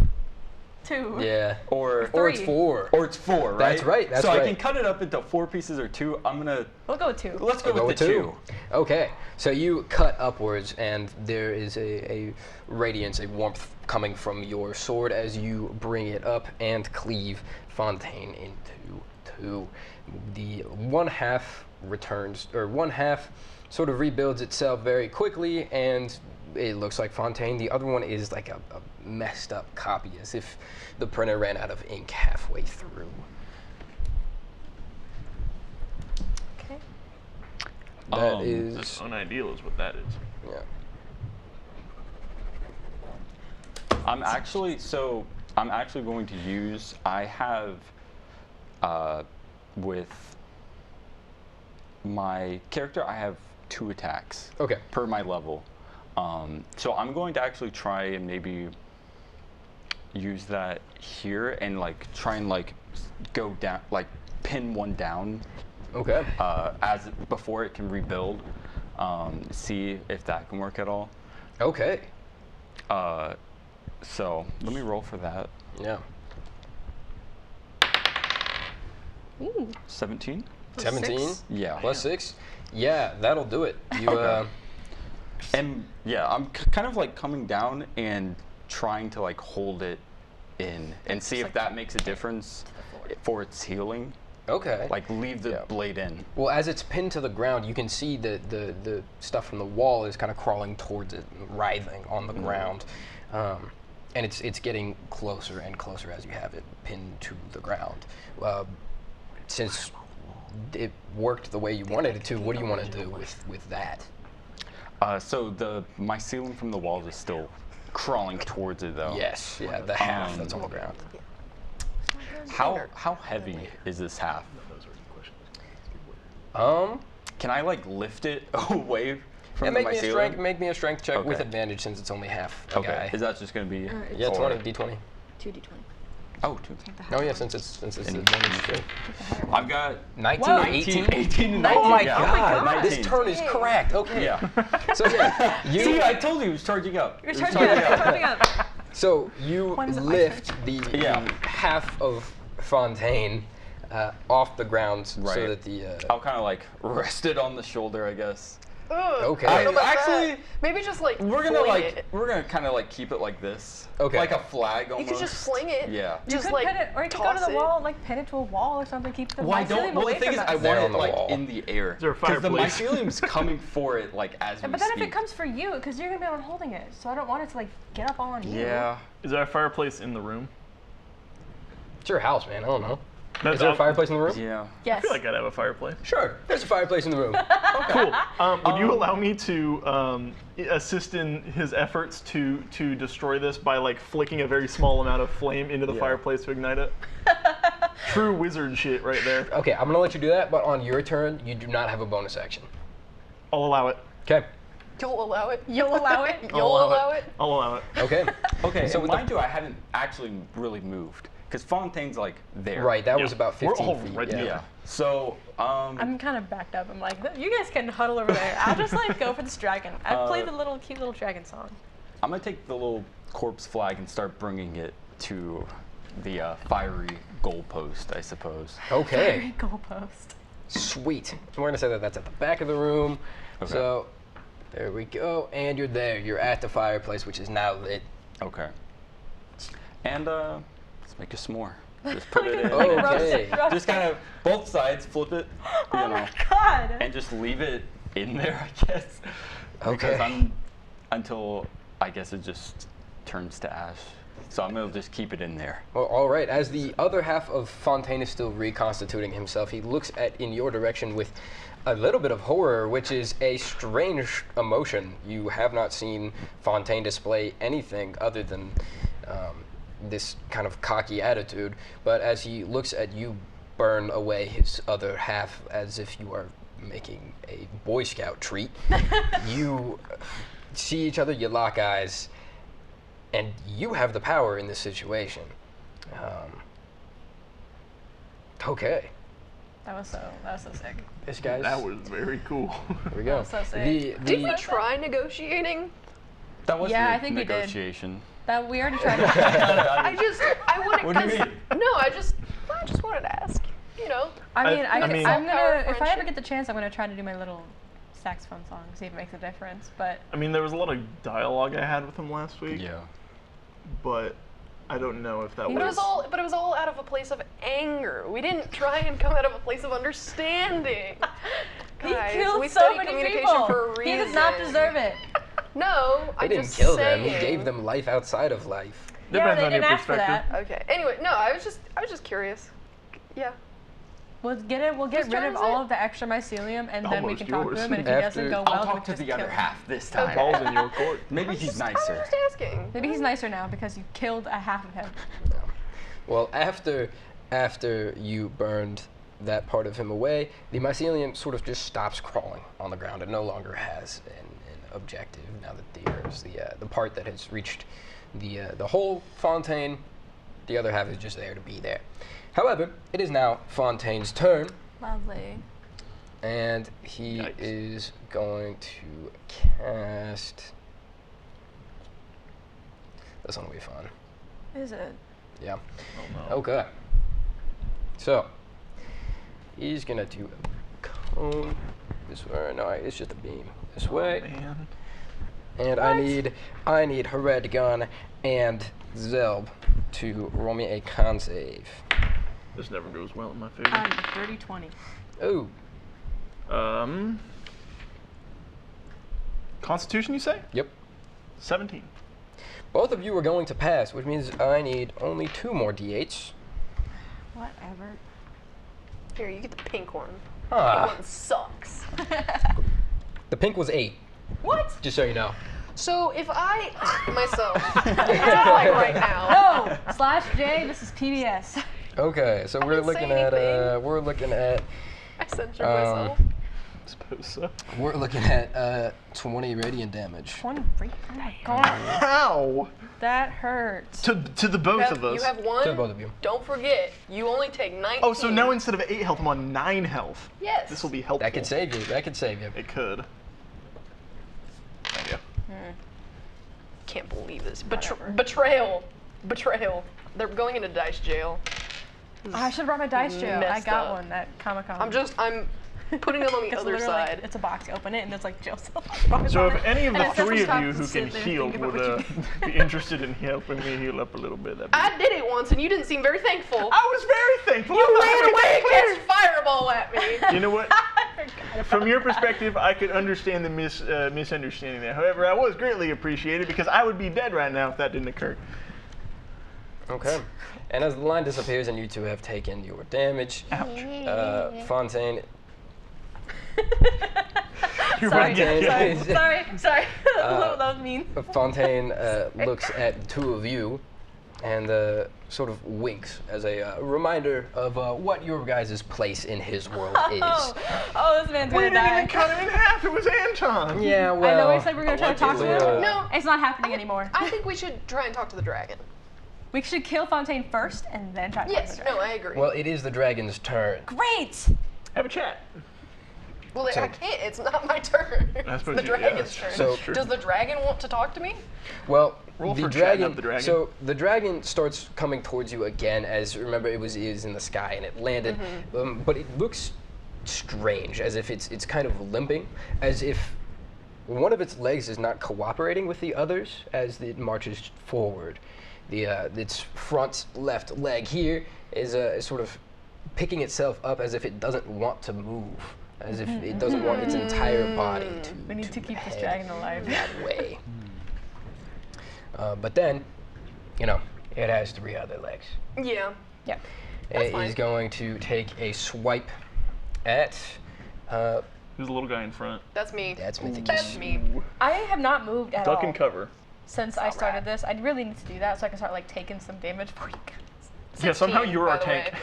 2. Yeah. or Or it's 4. Or it's 4, right? That's right, that's so right. I can cut it up into 4 pieces or 2. I'm gonna. We'll go with 2. Let's go We'll with the 2. Okay, so you cut upwards, and there is a radiance, a warmth coming from your sword as you bring it up and cleave Fontaine into 2. The one half returns, or one half sort of rebuilds itself very quickly, and it looks like Fontaine. The other one is like a messed up copy, as if the printer ran out of ink halfway through. Okay. That is... That's unideal is what that is. Yeah. I'm actually going to use. I have with my character, I have 2 attacks. Okay. Per my level. So I'm going to actually try and maybe use that here and like try and like go down, like pin one down. Okay. As before it can rebuild. See if that can work at all. Okay. So let me roll for that. Yeah. Ooh. 17. 17? 6? Yeah. Plus 6? Yeah, that'll do it. You, Okay. And yeah, I'm kind of like coming down and trying to like hold it in and see if that makes a difference for its healing. okay. Like leave the blade in. Well, as it's pinned to the ground, you can see the stuff from the wall is kind of crawling towards it, writhing on the ground. And it's getting closer and closer as you have it pinned to the ground. Since it worked the way you wanted it to, what do you want to do with that? So the mycelium from the walls is still crawling towards it though. Yes, yeah, the half that's on the ground. How heavy is this half? Can I like lift it away from the mycelium? Make me a strength check with advantage since it's only half a guy. Is that just gonna be? Yeah, 20 d20. 2d20. Oh, 2. Oh yeah, since it's advantage too. I've got 19 Whoa. or 18. 18 and 19. Oh my yeah. god, this 19. turn is cracked. Okay. Yeah. So yeah, See, I told you it was charging up. You're It was charging up. so you When is it my lift the half of Fontaine off the ground so Right. that the I'll kind of like rest it on the shoulder, I guess. Ugh, Okay. I don't know about Actually, that. Maybe just like We're gonna fling it. kind of like keep it like this. Okay. Like a flag You almost. could just fling it. Yeah. You Just could like pin it, or you could go to toss the it. wall, like pin it to a wall or something. Keep the Well, mycelium Well, away the thing from is, us. I They're want on it the like wall. in the air. Is there a Because the fireplace? mycelium's coming for it like as we But then speak. if it comes for you, because you're gonna be on holding it, so I don't want it to like get up on you. Yeah. Is there a fireplace in the room? it's your house, man. I don't know. That's Is there a all- fireplace in the room? Yeah. Yes. I feel like I'd have a fireplace. Sure. There's a fireplace in the room. Cool. Would you allow me to assist in his efforts to destroy this by like flicking a very small amount of flame into the Yeah. fireplace to ignite it? True wizard shit right there. Okay, I'm gonna let you do that, but on your turn, you do not have a bonus action. I'll allow it. Okay. You'll allow it. You'll allow it? You'll allow it. I'll allow it. Okay. Okay, So so with the- mind you, I haven't actually really moved. Because Fontaine's like there. Right. That was Yeah. about We're 15 all feet. right yeah. Yeah. So, I'm kind of backed up. I'm like, you guys can huddle over there. I'll just like go for this dragon. I play the little cute little dragon song. I'm gonna take the little corpse flag and start bringing it to the fiery goalpost, I suppose. Okay. Goalpost. Sweet. So we're gonna say that that's at the back of the room. Okay. So there we go, and you're there. You're at the fireplace, which is now lit. Okay. And let's make a s'more. Just put it in. Oh, and okay. Just kind of both sides, flip it, you Oh know, my god. and just leave it in there, I guess. Okay. Because until I guess it just turns to ash. So I'm gonna just keep it in there. Well, all right. As the other half of Fontaine is still reconstituting himself, he looks in your direction with a little bit of horror, which is a strange emotion. You have not seen Fontaine display anything other than this kind of cocky attitude. But as he looks at you burn away his other half as if you are making a Boy Scout treat, you see each other, you lock eyes, and you have the power in this situation. Okay. That was so sick. This guy's. That was very cool. Here we go. That was so sick. Did we try negotiating? That was Yeah, the I think we did. negotiation. That we already tried. I wanted. What do you mean? No, I just wanted to ask. You know. I mean, I'm gonna. If I friendship. ever get the chance, I'm gonna try to do my little saxophone song, see if it makes a difference. But I mean, there was a lot of dialogue I had with him last week. Yeah. But I don't know if that But it was all out of a place of anger. We didn't try and come out of a place of understanding. he Guys, killed we so study many communication people. for a reason. He does not deserve it. No, I didn't just kill saying. them. He gave them life outside of life. Yeah, Depends they on your didn't ask for perspective. that. Okay. Anyway, no, I was just curious. Yeah. We'll get Whose rid turn of is all it? of the extra mycelium, and then we Almost can talk yours. to him. And if he After- doesn't go I'll well, then we talk to just the kill other him. half this time. Okay. Ball's in your court. Maybe he's I was nicer. just asking. Maybe he's nicer now because you killed a half of him. Well, after you burned that part of him away, the mycelium sort of just stops crawling on the ground. It no longer has an objective now that there's the part that has reached the whole Fontaine. The other half is just there to be there. However, it is now Fontaine's turn, Lovely. and he Yikes. is going to cast. This one will be fun. Is it? Yeah. Oh no. Okay. So he's gonna do a cone this way. No, it's just a beam this way. Man. And I need Heredgon and Zelb to roll me a con save. This never goes well in my favor. 30-20. Oh. Constitution, you say? Yep. 17. Both of you are going to pass, which means I need only 2 more d8s. Whatever. Here, you get the pink one. Ah. That one sucks. The pink was 8, What? just so you know. So if I myself, like right now. No! /J, this is PBS. Okay, so we're didn't say looking at anything. we're looking at I censored myself. I suppose so. we're looking at 20 radiant damage. 20. Oh my god. How? That hurts. To the both of us. You have one. To both of you. Don't forget, you only take 19. Oh, so now instead of 8 health, I'm on 9 health. Yes. This will be helpful. That could save you. That could save you. It could. Thank you. Can't believe this. Whatever. Betrayal. They're going into dice jail. I should have brought my dice jail. I Messed got up. one at Comic-Con. I'm putting them on the It's other literally side. like, it's a box. You open it and there's like jail cells. So if any of And the it says 3 of stop you and who sit can there heal thinking about would what you be interested in helping me heal up a little bit, that'd be I did it once and you didn't seem very thankful. I was very thankful. You I'm not ran making away it and clear. cast fireball at me. You know what? From your perspective, I could understand the misunderstanding there. However, I was greatly appreciated because I would be dead right now if that didn't occur. Okay. And as the line disappears and you two have taken your damage, Fontaine. You're Sorry, right. Yeah. sorry. That was mean. Fontaine looks at the 2 of you and sort of winks as a reminder of what your guys' place in his world is. Oh, this man's We gonna didn't die. even cut him in half. It was Anton. Yeah, well. I know we said we were gonna try to talk to allegedly, him. No, It's not happening anymore. I think we should try and talk to the dragon. We should kill Fontaine first and then try to talk to Yes, the no, dragon. I agree. Well, it is the dragon's turn. Great! Have a chat. Well, So- I can't. It's not my turn. It's suppose the you- yeah, dragon's that's turn. So- true. Does the dragon want to talk to me? Well, Roll the for chatting dragon, up the dragon. So the dragon starts coming towards you again. As remember, it was in the sky and it landed, but it looks strange, as if it's kind of limping, as if one of its legs is not cooperating with the others as it marches forward. Its front left leg here is sort of picking itself up as if it doesn't want to move, as if it doesn't want its entire body to. We need to keep this head dragon alive. that way. But then, you know, it has 3 other legs. Yeah. Yeah. It fine. is going to take a swipe at. Who's the little guy in front? That's me. That's Mythicus. That's me. I have not moved at Duck all and cover. since I started this. I really need to do that so I can start like taking some damage for you guys. Yeah, somehow 16, you're by our the tank. way.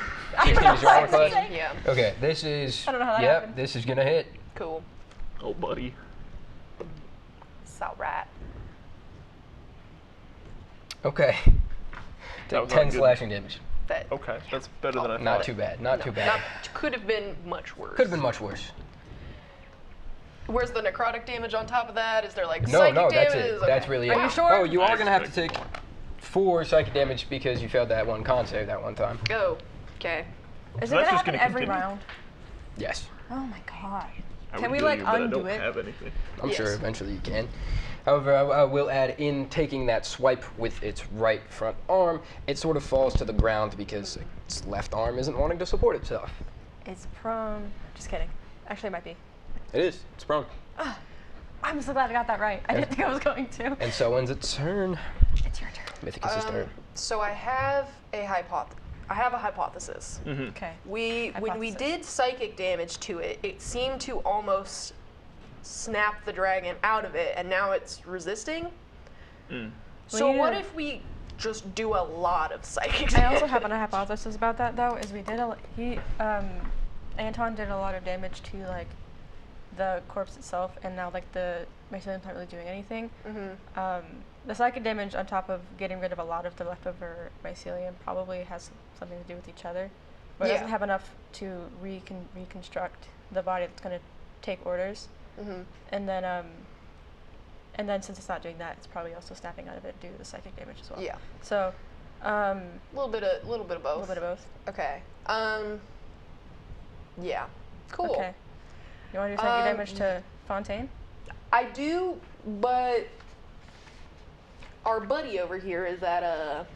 16 is your armor class? 16, yeah. Okay, this is. I don't know how that Yep, happened. this is gonna hit. Cool. Oh, buddy. It's alright. Okay. That Take was 10 not good. slashing damage. Okay, that's better than I thought. Not too bad. Not too bad. Could have been much worse. Could have been much worse. Where's the necrotic damage on top of that? Is there like no, psychic that's damage? it. Okay. That's really it. Are you sure? Oh, you are gonna have to take 4 psychic damage because you failed that one con save that one time. Oh, okay. Is So it that's gonna just happen gonna every continue? round? Yes. Oh my god. I Can would we do like you, but undo I don't it? have anything. I'm Yes. sure eventually you can. However, I will add in taking that swipe with its right front arm, it sort of falls to the ground because its left arm isn't wanting to support itself. It's prone. Just kidding. Actually, it might be. It is. It's prone. I'm so glad I got that right. I didn't think I was going to. And so ends its turn. It's your turn. Mythicus' turn. So I have a hypothesis. Okay. When we did psychic damage to it, it seemed to almost snap the dragon out of it, and now it's resisting. So Well, what yeah. if we just do a lot of psychic I damage? also have a hypothesis about that though. Is we did Anton did a lot of damage to like the corpse itself, and now like the mycelium's not really doing anything. The psychic damage on top of getting rid of a lot of the leftover mycelium probably has something to do with each other, but it doesn't have enough to reconstruct the body that's going to take orders. And then since it's not doing that, it's probably also snapping out of it due to the psychic damage as well. Yeah. So, A little bit of both. a little bit of both. Okay. Yeah. Cool. Okay. You want to do psychic damage to Fontaine? I do, but our buddy over here is at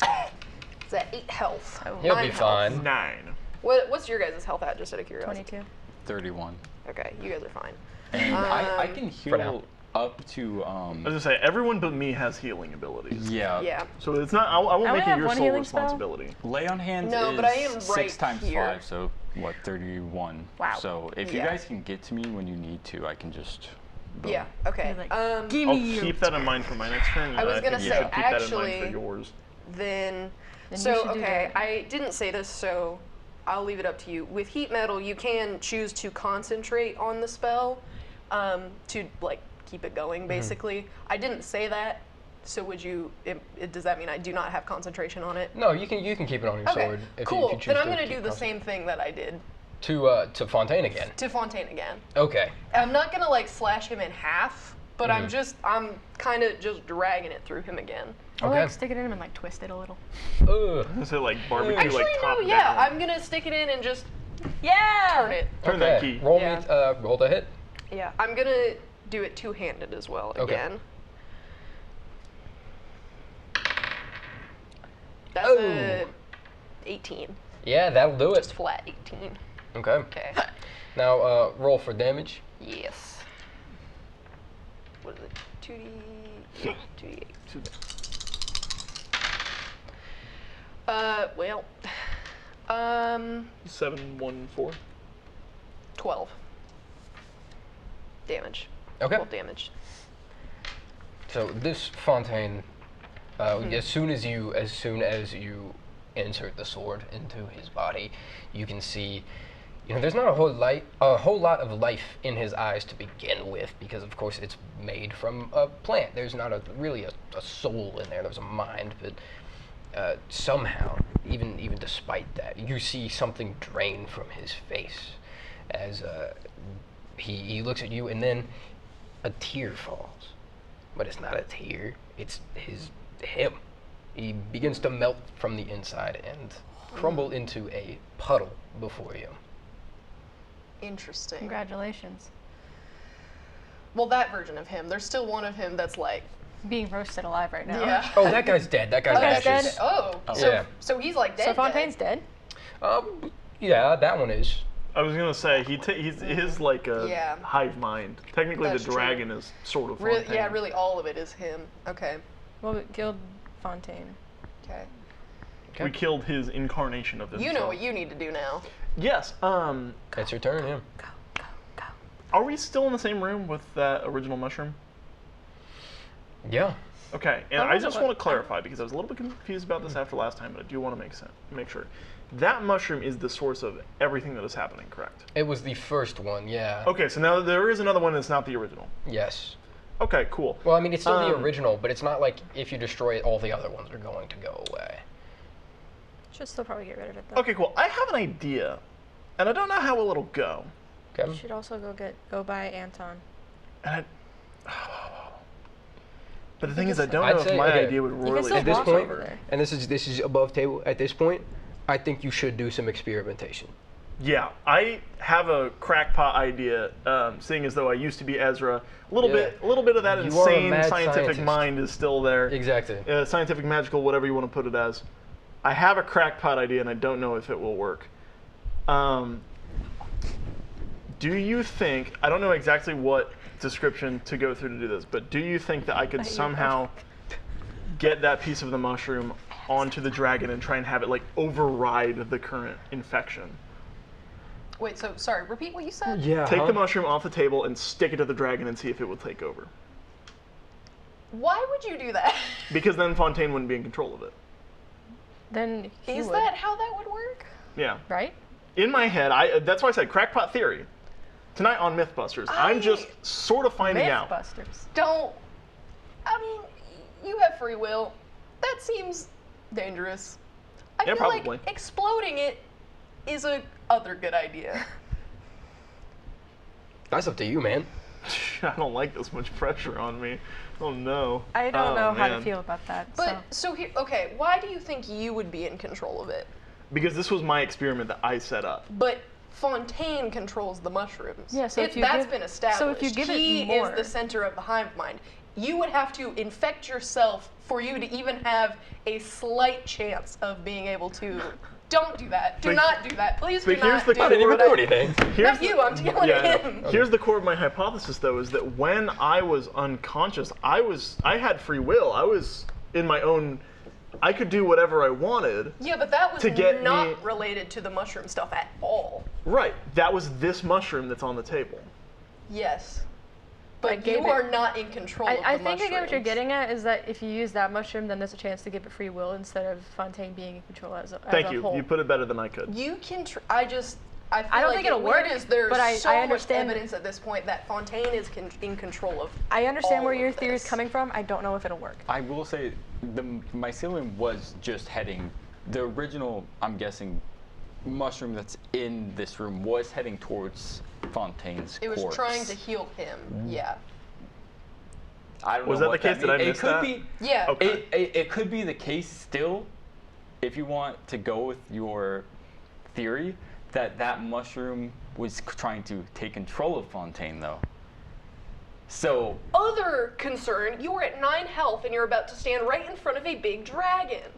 8 health. Oh. He'll 9 be health. fine. 9. What's your guys' health at, just out of curiosity? 22. 31. Okay, you guys are fine. And I can for now. heal up to I was gonna say everyone but me has healing abilities. Yeah. So it's not. I won't I make only it have your one sole healing spell. responsibility. lay on hands No, is but I am right 6 times here. 5, so what, 31. Wow. So if you Yeah. guys can get to me when you need to, I can just. Boom. Yeah. Okay. You're like, Give I'll me keep that in mind for my next turn. I was and gonna think you say, should keep that in mind actually- for yours. Then you so should do okay, that. I didn't say this, so I'll leave it up to you. With heat metal, you can choose to concentrate on the spell to like keep it going. Basically, I didn't say that. So would you? Does that mean I do not have concentration on it? No, you can keep it on your Okay. sword. If Cool. You, if you choose Then I'm to gonna keep do the constant- same thing that I did to Fontaine again. to Fontaine again. Okay. I'm not gonna like slash him in half, but I'm kind of just dragging it through him again. Or Okay. like stick it in him and like twist it a little. Ugh. Is it like barbecue, Actually, like top no. Yeah, down? I'm gonna stick it in and just Yeah! turn it. Turn Okay. that key. Roll Yeah. me. Roll to hit. Yeah, I'm gonna do it two-handed as well Okay. again. That's Oh. a 18. Yeah, that'll do Just it. flat 18. Okay. Okay. Now roll for damage. Yes. What is it? 2d8. 2d8. Well, 714. 12 damage. Okay. 12 damage. So this Fontaine, as soon as you insert the sword into his body, you can see, there's not a whole lot of life in his eyes to begin with, because of course it's made from a plant. There's not really a soul in there. There's a mind, but somehow, even despite that, you see something drain from his face as he looks at you, and then a tear falls. But it's not a tear, it's him. He begins to melt from the inside and crumble into a puddle before you. Interesting. Congratulations. Well, that version of him. There's still one of him that's like, Being roasted alive right now. yeah. Oh, that guy's dead. That guy's guy's ashes. dead? Oh, Yeah. so he's like dead. So Fontaine's dead? Yeah, that one is. I was gonna say he's his like a Yeah. hive mind. Technically, That's the true. dragon is sort of Really, Fontaine. yeah, really, all of it is him. Okay. Well, we killed Fontaine. Okay. Okay. We killed his incarnation of himself. You know what you need to do now. Yes. That's your turn, yeah. Go, go, go. Are we still in the same room with that original mushroom? Yeah. Okay, and How I was it just like- want to clarify because I was a little bit confused about this after last time, but I do want to make sure. That mushroom is the source of everything that is happening, correct? It was the first one, yeah. Okay, so now there is another one that's not the original. Yes. Okay, cool. Well, I mean, it's still the Um, original, but it's not like if you destroy it, all the other ones are going to go away. Should still probably get rid of it though. Okay, cool. I have an idea, and I don't know how well it'll go. Okay. You should also go by Anton. And but the thing is, I don't know if my idea would really at this point, and this is above table. At this point, I think you should do some experimentation. Yeah, I have a crackpot idea. Seeing as though I used to be Ezra, a little bit of that insane scientific mind is still there. Exactly. Scientific, magical, whatever you want to put it as. I have a crackpot idea, and I don't know if it will work. Do you think? I don't know exactly what description to go through to do this, but do you think that I could somehow get that piece of the mushroom onto the dragon and try and have it like override the current infection? Wait, so sorry, repeat what you said? Yeah. Take the mushroom off the table and stick it to the dragon and see if it will take over. Why would you do that? Because then Fontaine wouldn't be in control of it. Then is that how that would work? Yeah. Right? In my head, that's why I said crackpot theory. Tonight on Mythbusters, I'm just sort of finding out. Mythbusters. I mean, you have free will. That seems dangerous. I feel probably. like exploding it is a other good idea. That's up to you, man. I don't like this much pressure on me. Oh no. I don't know how to feel about that. But so here, okay, why do you think you would be in control of it? Because this was my experiment that I set up. But Fontaine controls the mushrooms. Yeah, so that's been established. So if you give he it more, is the center of the hive mind. You would have to infect yourself for you to even have a slight chance of being able to. Don't do that. Do not do that. Please do not do that. I didn't even do anything. Not you, I'm yelling at him. Here's the core of my hypothesis, though, is that when I was unconscious, I had free will. I was in my own. I could do whatever I wanted. Yeah, but that was not related to the mushroom stuff at all. Right. That was this mushroom that's on the table. Yes. But you are not in control of the mushrooms. I think I get what you're getting at is that if you use that mushroom, then there's a chance to give it free will instead of Fontaine being in control as a whole. Thank you. You put it better than I could. You can. I don't think it'll work. There's but so I understand much evidence at this point that Fontaine is in control of. I understand where your theory is coming from. I don't know if it'll work. I will say the mycelium was just heading. The original, I'm guessing, mushroom that's in this room was heading towards Fontaine's corpse. It was trying to heal him. Yeah. I don't know. Was that the case? Did I miss that? It could be. Yeah. Okay. It could be the case still, if you want to go with your theory, that mushroom was trying to take control of Fontaine, though. So. Other concern, you're at 9 health and you're about to stand right in front of a big dragon.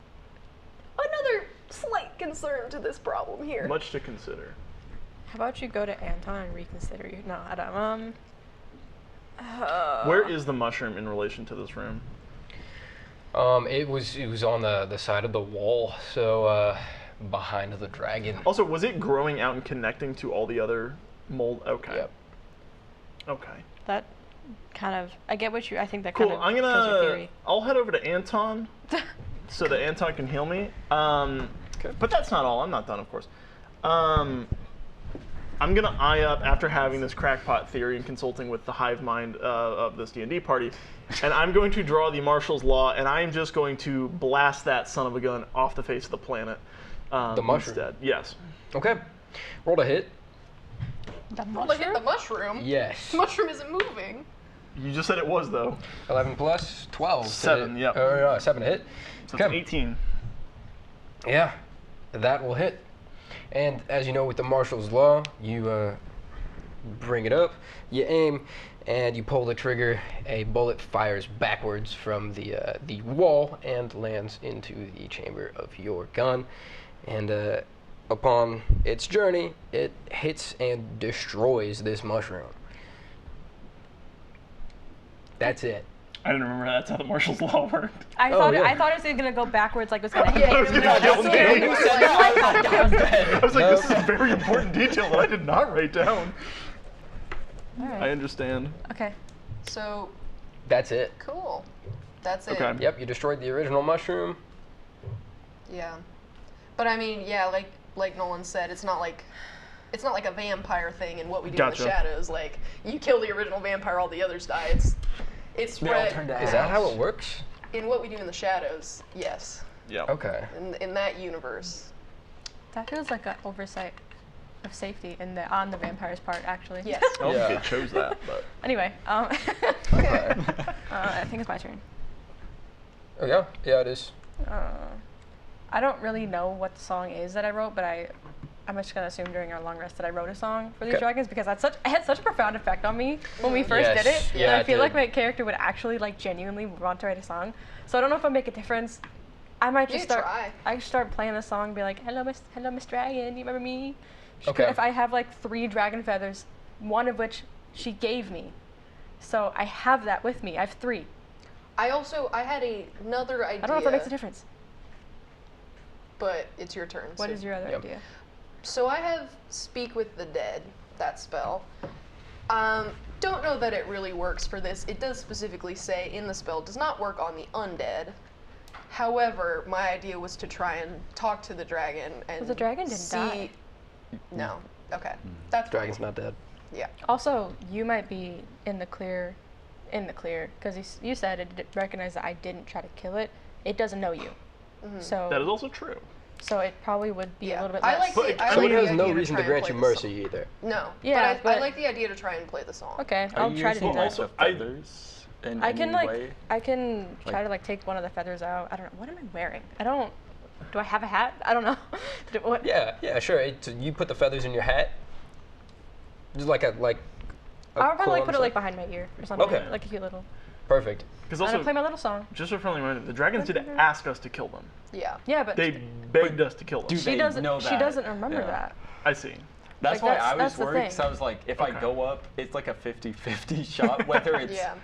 Another slight concern to this problem here. Much to consider. How about you go to Anton and reconsider you? No, I don't. Where is the mushroom in relation to this room? It was on the side of the wall, so behind the dragon. Also, was it growing out and connecting to all the other mold? Okay. Yep. Okay. That kind of, I get what I think that cool. kind of I'm gonna. tells your theory. I'll head over to Anton, so that Anton can heal me. Okay. But that's not all. I'm not done, of course. I'm gonna eye up after having this crackpot theory and consulting with the hive mind of this D&D party, and I'm going to draw the Marshall's Law, and I'm just going to blast that son of a gun off the face of the planet. The mushroom. Instead. Yes. Okay. Roll to hit. Roll to hit the mushroom. Yes. The mushroom isn't moving. You just said it was though. 11 plus 12. 7. Yep. 7 to hit. So it's 18. Yeah, that will hit. And as you know, with the Marshall's Law, you bring it up, you aim, and you pull the trigger. A bullet fires backwards from the wall and lands into the chamber of your gun. And upon its journey, it hits and destroys this mushroom. That's it. I didn't remember that's how the Marshall's Law worked. I thought it was gonna go backwards, like it was gonna hit I was him. gonna kill me. I was like, this is a very important detail that I did not write down. All right. I understand. Okay. So. That's it. Cool. That's it. Okay. Yep, you destroyed the original mushroom. Yeah. But I mean, yeah, like Nolan said, it's not like a vampire thing and what we do in the shadows. Like, you kill the original vampire, all the others die. It's spread. Is that how it works? In what we do in the shadows, yes. Yeah. Okay. In that universe. That feels like an oversight of safety on the vampire's part, actually. Yes. I don't think it chose that, but. Anyway, Okay. I think it's my turn. Oh yeah, yeah it is. I don't really know what the song is that I wrote, but I'm just gonna assume during our long rest that I wrote a song for these dragons because it had such a profound effect on me when we first did it. Yeah, that I feel like my character would actually like genuinely want to write a song. So I don't know if I'll make a difference. I might just start playing the song and be like, hello Miss Dragon, do you remember me? Okay. If I have like 3 dragon feathers, one of which she gave me. So I have that with me. I have 3. I had another idea. I don't know if that makes a difference. But it's your turn. What is your other idea? So I have Speak with the Dead, that spell. Don't know that it really works for this. It does specifically say in the spell, does not work on the undead. However, my idea was to try and talk to the dragon and Well, the dragon didn't die. No. Okay. That's Dragon's not dead. Yeah. Also, you might be in the clear, because you said it recognized that I didn't try to kill it. It doesn't know you. So That is also true. So it probably would be a little bit I less. like So it has no reason to grant you mercy either. No. Yeah, but I like the idea to try and play the song. Okay, I'll try to do that. Also feathers in I can any way? I can try to like take one of the feathers out. I don't know. What am I wearing? Do I have a hat? I don't know. What? Yeah, sure. You put the feathers in your hat. Just like a I'll probably cool put it like behind my ear or something. Okay. Like a cute little. Perfect. Because I'm also, gonna play my little song. just a friendly reminder, the dragons did ask us to kill them. Yeah. Yeah, but They begged us to kill them. she doesn't. know She that? doesn't remember Yeah. that. I see. That's Like, why I that's was the worried, thing. because I was like, if I go up, it's like a 50-50 shot, whether it's Yeah.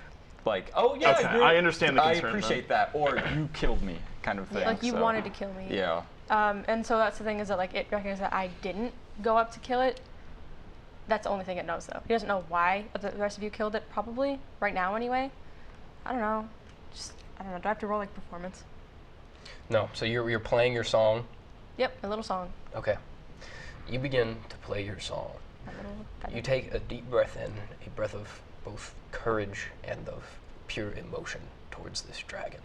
like, oh yeah, Okay, I understand the concern, I appreciate that, or you killed me, kind of thing. Like you so. wanted to kill me. Yeah. And so that's the thing is that like it recognizes that I didn't go up to kill it. That's the only thing it knows though. It doesn't know why the rest of you killed it. Probably right now anyway. I don't know. I don't know. Do I have to roll like performance? No. So you're playing your song. Yep, a little song. Okay. You begin to play your song. You take a deep breath in, a breath of both courage and of pure emotion towards this dragon.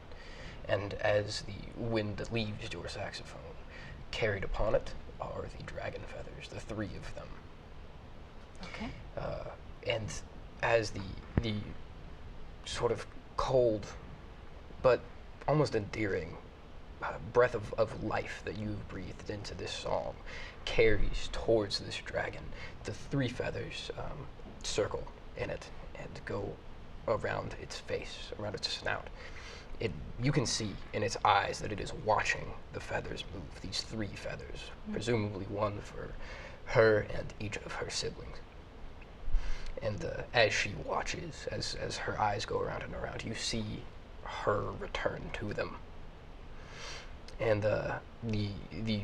And as the wind leaves your saxophone, carried upon it are the dragon feathers, the 3 of them. Okay. And as the sort of cold but almost endearing breath of life that you've breathed into this song carries towards this dragon, the 3 feathers circle in it and go around its face, around its snout. You can see in its eyes that it is watching the feathers move, these 3 feathers, presumably one for her and each of her siblings. And as she watches, as her eyes go around and around, you see her return to them. And the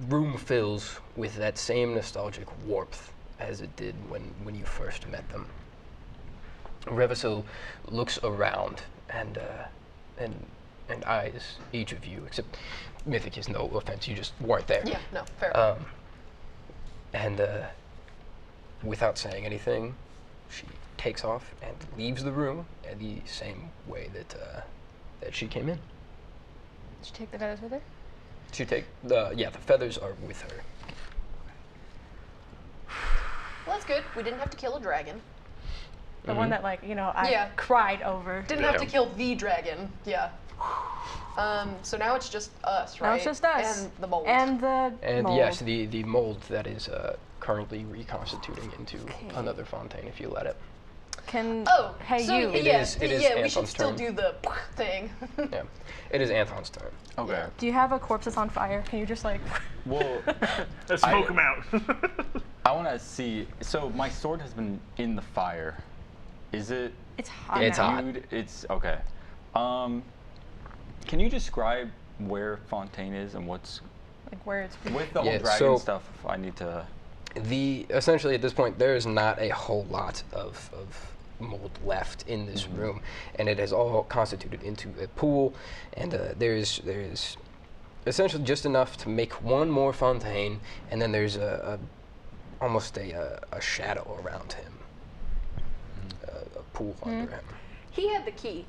room fills with that same nostalgic warmth as it did when you first met them. Revisil looks around and eyes each of you, except Mythic is no offense, you just weren't there. Yeah, no, fair. And without saying anything, she takes off and leaves the room in the same way that she came in. Did you take the feathers with her? The feathers are with her. Well, that's good. We didn't have to kill a dragon. The one that I cried over. Didn't have to kill the dragon. Yeah. So now it's just us, right? Now it's just us. And the mold. And mold. Yes, the mold that is currently reconstituting into another Fontaine if you let it. Hey so you. It is we Anthon's should still turn. do the thing. Yeah, it is Anthon's turn. Okay. Yeah. Do you have a corpse that's on fire? Can you just like? Well, Let's smoke them out. I want to see. So my sword has been in the fire. Is it? It's hot. It's now. hot. It's okay. Can you describe where Fontaine is and what's Like where it's. with the whole Yeah, dragon so- stuff? I need to. Essentially at this point there is not a whole lot of mold left in this room, and it has all constituted into a pool, and there's essentially just enough to make one more Fontaine, and then there's almost a shadow around him, a pool under him. He had the key.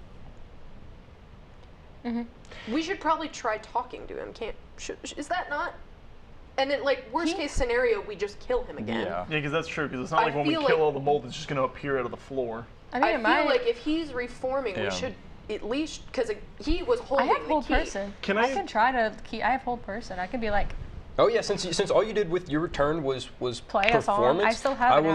We should probably try talking to him. Is that not? And then, like, worst case scenario, we just kill him again. Yeah, because that's true. Because it's not like when we kill all the mold, it's just going to appear out of the floor. I feel like if he's reforming, we should at least, because he was holding the key. I have hold person. I can try to key. I have hold person. I can be like. Oh yeah, since all you did with your turn was play performance, a song, I still have I will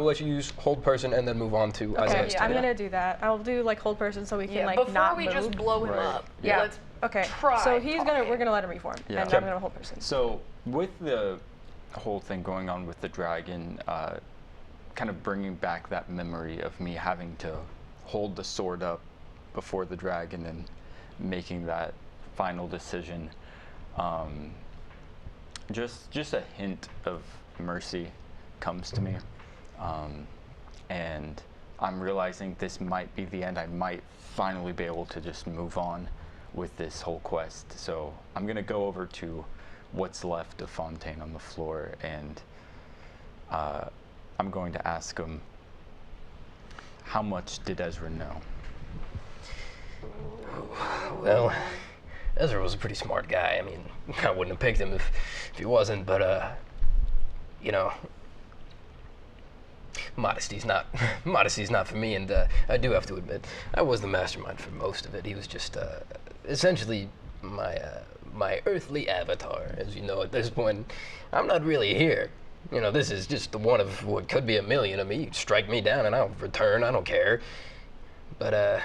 let you use hold person and then move on to Okay, I'm gonna do that. I'll do like hold person so we can like not move. Before we just blow him up. Yeah. Let's try. So we're gonna let him reform, and I'm gonna hold person. So with the whole thing going on with the dragon, kind of bringing back that memory of me having to hold the sword up before the dragon and making that final decision. Just a hint of mercy comes to me, and I'm realizing this might be the end. I might finally be able to just move on with this whole quest. So I'm gonna go over to what's left of Fontaine on the floor, and I'm going to ask him, how much did Ezra know? Well, Ezra was a pretty smart guy. I mean, I wouldn't have picked him if he wasn't, but, you know, modesty's not for me, and I do have to admit, I was the mastermind for most of it. He was just, essentially my earthly avatar, as you know at this point. I'm not really here. You know, this is just one of what could be a million of me. Strike me down and I'll return, I don't care. But,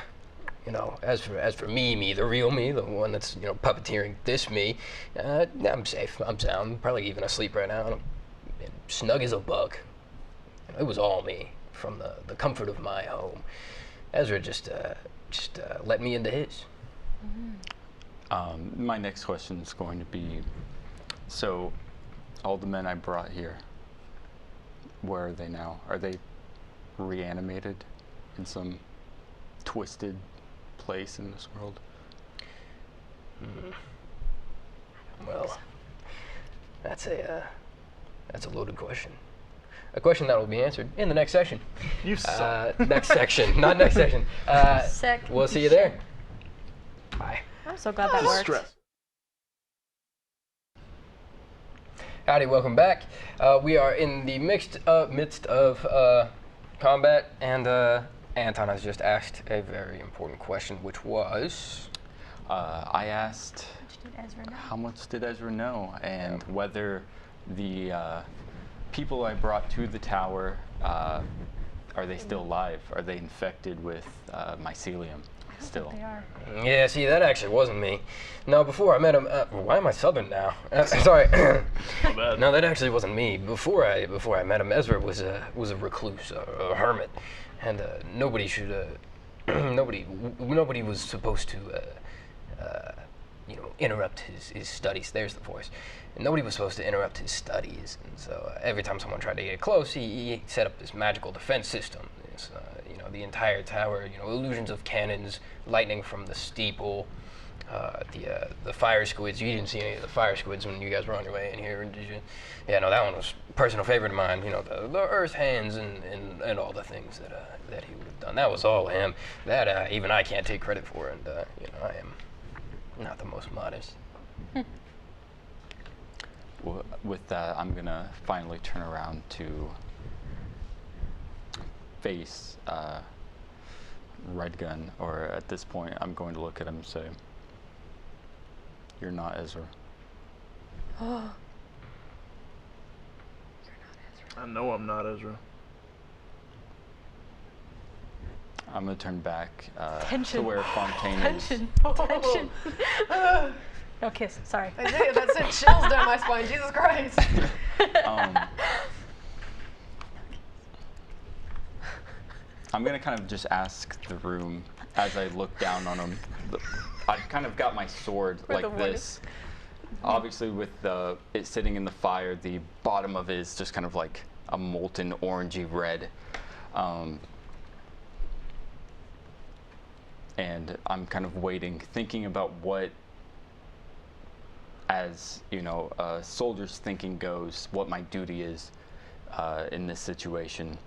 you know, as for me, the real me, the one that's, you know, puppeteering this me, I'm safe, I'm sound, probably even asleep right now. I'm snug as a bug. You know, it was all me, from the comfort of my home. Ezra just let me into his. My next question is going to be, so all the men I brought here, where are they now? Are they reanimated in some twisted place in this world? Well, that's a loaded question. A question that will be answered in the next section. You suck. Next section, not next section. We'll see you there. Bye. I'm so glad that worked. Stress. Howdy, welcome back. We are in the midst of combat, and Anton has just asked a very important question, which was... I asked, how much did Ezra know, and whether the people I brought to the tower, are they still alive? Are they infected with mycelium still? They are. Yeah, see, that actually wasn't me. No, before I met him, why am I Southern now? Sorry. Not bad. No, that actually wasn't me. Before I met him, Ezra was a recluse, a hermit, and nobody should, nobody was supposed to, you know, interrupt his studies. There's the voice. And nobody was supposed to interrupt his studies, and so every time someone tried to get close, he set up this magical defense system. This, you know, the entire tower, you know, illusions of cannons, lightning from the steeple, the fire squids. You didn't see any of the fire squids when you guys were on your way in here, did you? Yeah, no, that one was a personal favorite of mine. You know, the earth hands and all the things that he would have done. That was all him. That even I can't take credit for, and you know, I am not the most modest. Well, with that, I'm gonna finally turn around to face Red Gun, or at this point, I'm going to look at him and say, "You're not Ezra." Oh. I know I'm not Ezra. I'm gonna turn back Tension. to where Fontaine Tension. is. Tension. No kiss. Sorry. Isaiah, that sent chills down my spine. Jesus Christ. I'm gonna kind of just ask the room as I look down on him. I've kind of got my sword like this. Obviously, with it sitting in the fire, the bottom of it is just kind of like a molten orangey red. And I'm kind of waiting, thinking about what, as you know, soldier's thinking goes, what my duty is in this situation.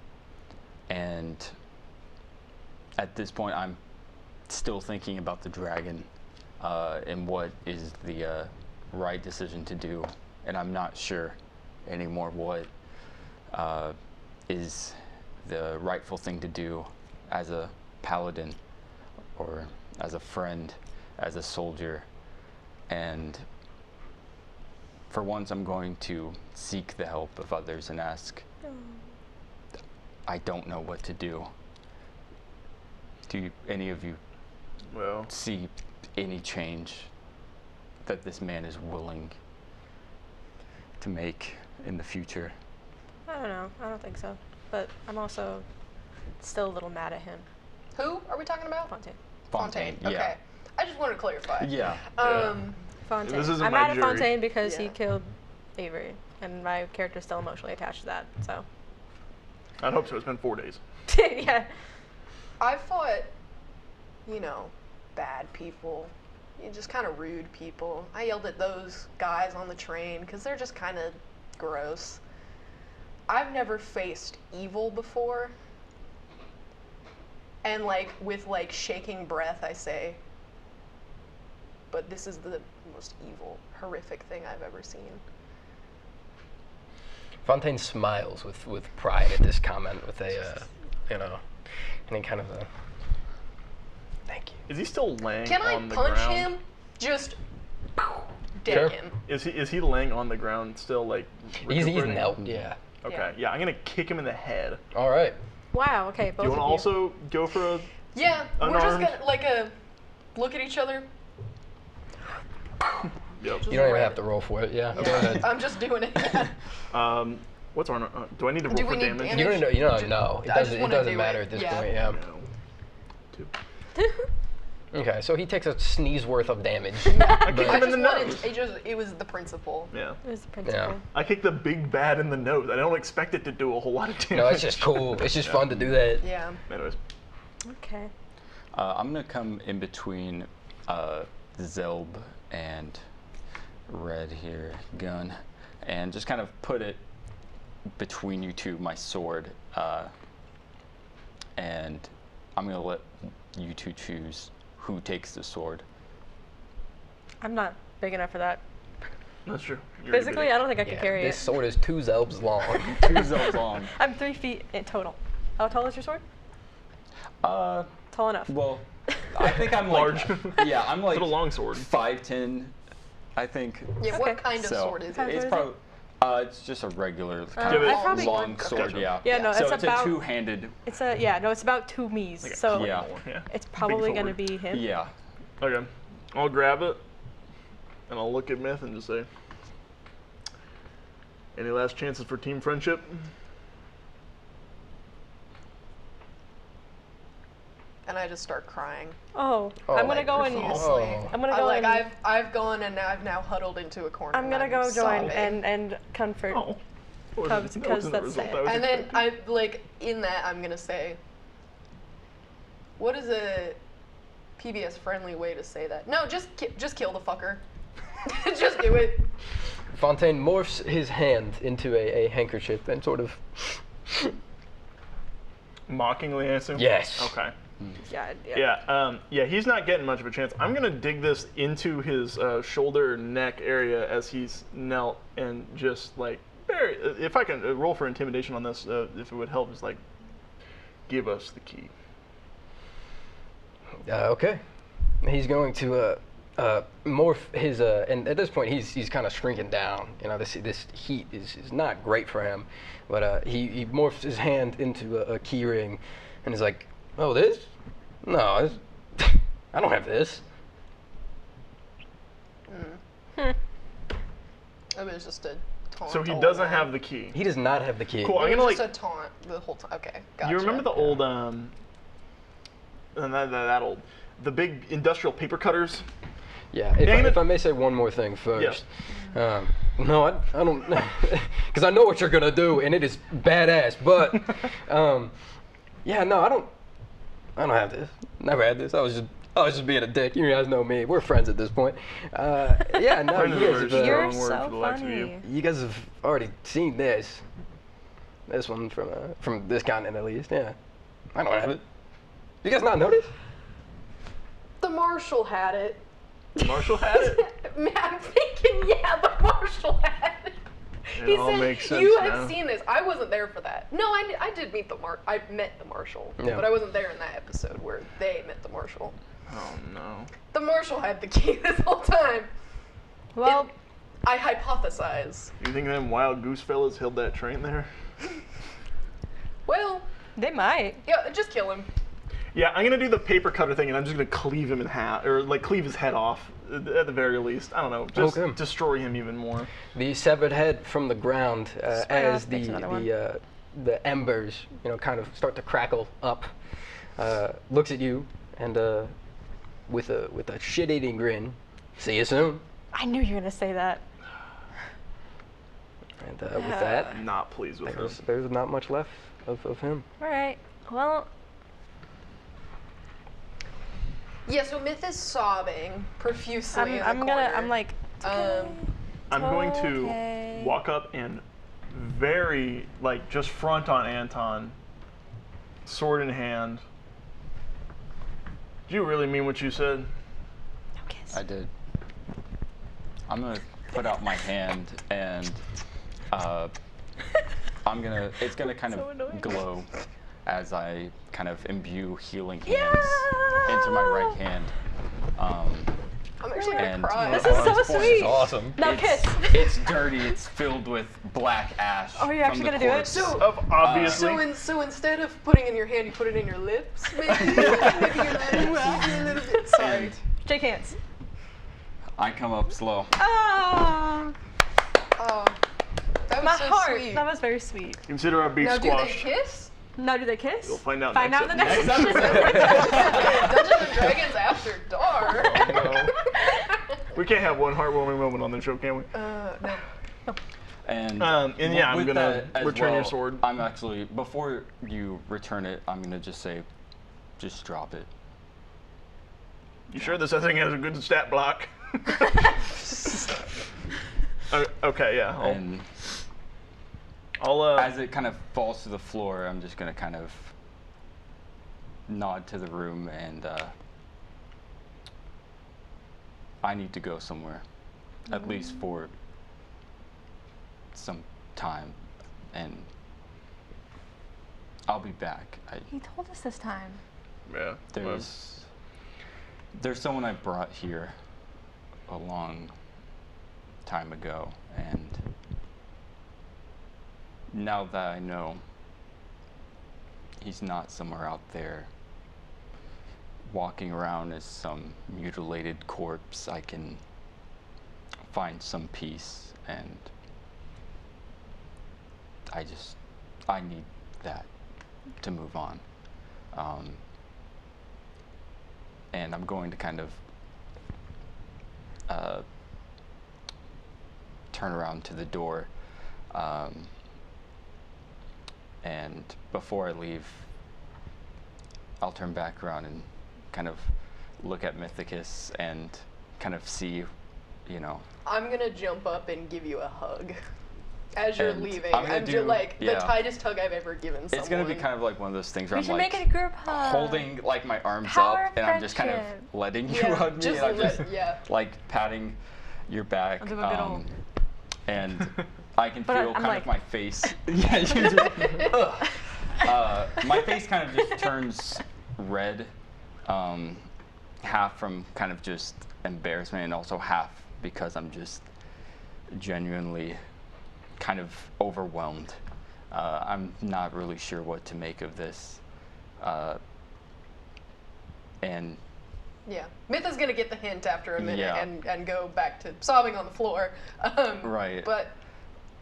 And at this point, I'm still thinking about the dragon and what is the right decision to do and I'm not sure anymore what is the rightful thing to do as a paladin, or as a friend, as a soldier. And for once, I'm going to seek the help of others and ask, I don't know what to do. Do any of you see any change that this man is willing to make in the future? I don't know. I don't think so. But I'm also still a little mad at him. Who are we talking about? Fontaine. Fontaine. Okay. Yeah. I just wanted to clarify. Yeah. Fontaine. This isn't I'm my mad jury. at Fontaine because he killed Avery, and my character's still emotionally attached to that. So. I'd hope so. It's been 4 days. Yeah. I fought, bad people. Just kind of rude people. I yelled at those guys on the train because they're just kind of gross. I've never faced evil before. And with shaking breath, I say, but this is the most evil, horrific thing I've ever seen. Fontaine smiles with pride at this comment, with a, any kind of a, thank you. Is he still laying Can I on the punch ground? him? Just deck Sure. him. Is he laying on the ground still, He's recuperating? knelt, yeah. Okay, yeah, I'm gonna kick him in the head. All right. Wow. Okay. Do Both you want to of also go for a... Yeah, we're just Unarmed? gonna look at each other. Yep. You don't even have to roll for it, yeah. Go ahead. I'm just doing it. What's our... do I need to roll Do for we need damage? damage? You don't know, no. It I just doesn't, wanna do matter it. at this Yeah. point, yeah. No. 2. Okay, so he takes a sneeze worth of damage. I kicked I him in the just nose. wanted, it was the principle. Yeah. It was the principal. I kicked the big bad in the nose. I don't expect it to do a whole lot of damage. No, it's just cool. It's just fun to do that. Yeah. Anyways. Okay. I'm gonna come in between Zelb and Red here, gun, and just kind of put it between you two, my sword, and I'm gonna let you two choose who takes the sword. I'm not big enough for that. That's true. You're Physically, I don't think I can carry This it. sword is 2 zelbs long. 2 Zelbs long. I'm 3 feet in total. How tall is your sword? Tall enough. Well, I think I'm Large. Yeah, I'm like Little long sword. 5'10", I think. Yeah, what kind of So sword is it? it's Is it? probably it's just a regular kind Give it- of probably- long sword. Gotcha. Yeah. Yeah, no, So it's it's about- a two-handed. It's it's about 2 Mies. Like a So Yeah. Yeah. it's probably Big gonna forward. be him. Yeah. Okay. I'll grab it, and I'll look at Myth and just say, any last chances for team friendship? And I just start crying. Oh, I'm gonna go and profusely. I'm gonna go and I've gone and I've now huddled into a corner. I'm gonna and go join sobbing. and comfort. Oh. Because that's sad. And then in that I'm gonna say, what is a PBS friendly way to say that? No, just kill the fucker. Just do it. Fontaine morphs his hand into a handkerchief and sort of... Mockingly, I assume? Yes. Okay. Yeah. Yeah, he's not getting much of a chance. I'm gonna dig this into his shoulder neck area as he's knelt, and just if I can roll for intimidation on this, if it would help, is give us the key. Okay. He's going to morph his and at this point he's kind of shrinking down. This heat is not great for him, but he morphs his hand into a key ring, and is like, oh, this? No, I don't have this. I mean, it's just a taunt. So he all doesn't around. have the key. He does not have the key. Cool. I'm It gonna was just a taunt the whole time. Okay, gotcha. You remember the old that old, the big industrial paper cutters? Yeah, if I may say one more thing first. Yeah. No, I don't, because I know what you're gonna do, and it is badass. But, yeah, no, I don't have this. Never had this. I was just being a dick. You guys know me. We're friends at this point. Yeah, no, Friend is a very You're strong word so for the likes of you. funny. you guys have already seen this. This one from this continent at least. Yeah, I don't have it. You guys not notice? The marshal had it. Marshall had it. I'm thinking, yeah, the marshal had. It all makes sense you now. have seen this. I wasn't there for that. No, I did meet I met the marshal, but I wasn't there in that episode where they met the marshal. Oh no. The marshal had the key this whole time. Well, I hypothesize. You think them wild goose fellas held that train there? Well, they might. yeah, just kill him. Yeah, I'm gonna do the paper cutter thing, and I'm just gonna cleave him in half, or like cleave his head off at the very least. I don't know, just destroy him even more. The severed head from the ground as the embers, kind of start to crackle up. Looks at you and with a shit-eating grin. See you soon. I knew you were gonna say that. And with that, I'm not pleased with him. There's not much left of him. All right. Well. Yeah, so Myth is sobbing profusely. I'm going to walk up and just front on Anton, sword in hand. Do you really mean what you said? No kiss. I did. I'm gonna put out my hand and it's gonna kind of glow as I kind of imbue healing hands into my right hand. I'm actually gonna cry. This is so sweet. This is awesome. Now kiss. It's dirty. It's filled with black ash. Oh, you're actually gonna do it? Obviously. So instead of putting it in your hand, you put it in your lips. Maybe your lips a little bit. Sorry. Shake hands. I come up slow. Ah. Oh, that was My so heart. sweet. That was very sweet. Consider our beef Now, squash. do they kiss? Now, do they kiss? You'll find out in the next episode. Dungeons and Dragons After Dark. No. We can't have one heartwarming moment on the show, can we? No. And yeah, I'm gonna return your sword. I'm actually, before you return it, I'm gonna just say, just drop it. You sure this thing has a good stat block? Okay, yeah. As it kind of falls to the floor, I'm just gonna kind of nod to the room and I need to go somewhere, at least for some time, and I'll be back. He told us this time. Yeah. There's someone I brought here a long time ago, and now that I know he's not somewhere out there walking around as some mutilated corpse, I can find some peace, and I need that to move on. And I'm going to kind of turn around to the door, and before I leave, I'll turn back around and kind of look at Mythicus and kind of see, I'm gonna jump up and give you a hug as you're leaving. I'm just the tightest hug I've ever given someone. It's gonna be kind of like one of those things where we I'm should like make it a group hug. Holding like my arms Power up, and I'm just kind of letting you hug me, and I'm just like patting your back, and I can feel kind of my face. Yeah, you just, my face kind of just turns red, half from kind of just embarrassment, and also half because I'm just genuinely kind of overwhelmed. I'm not really sure what to make of this. And yeah, Myth is gonna get the hint after a minute, yeah. and go back to sobbing on the floor. Right. But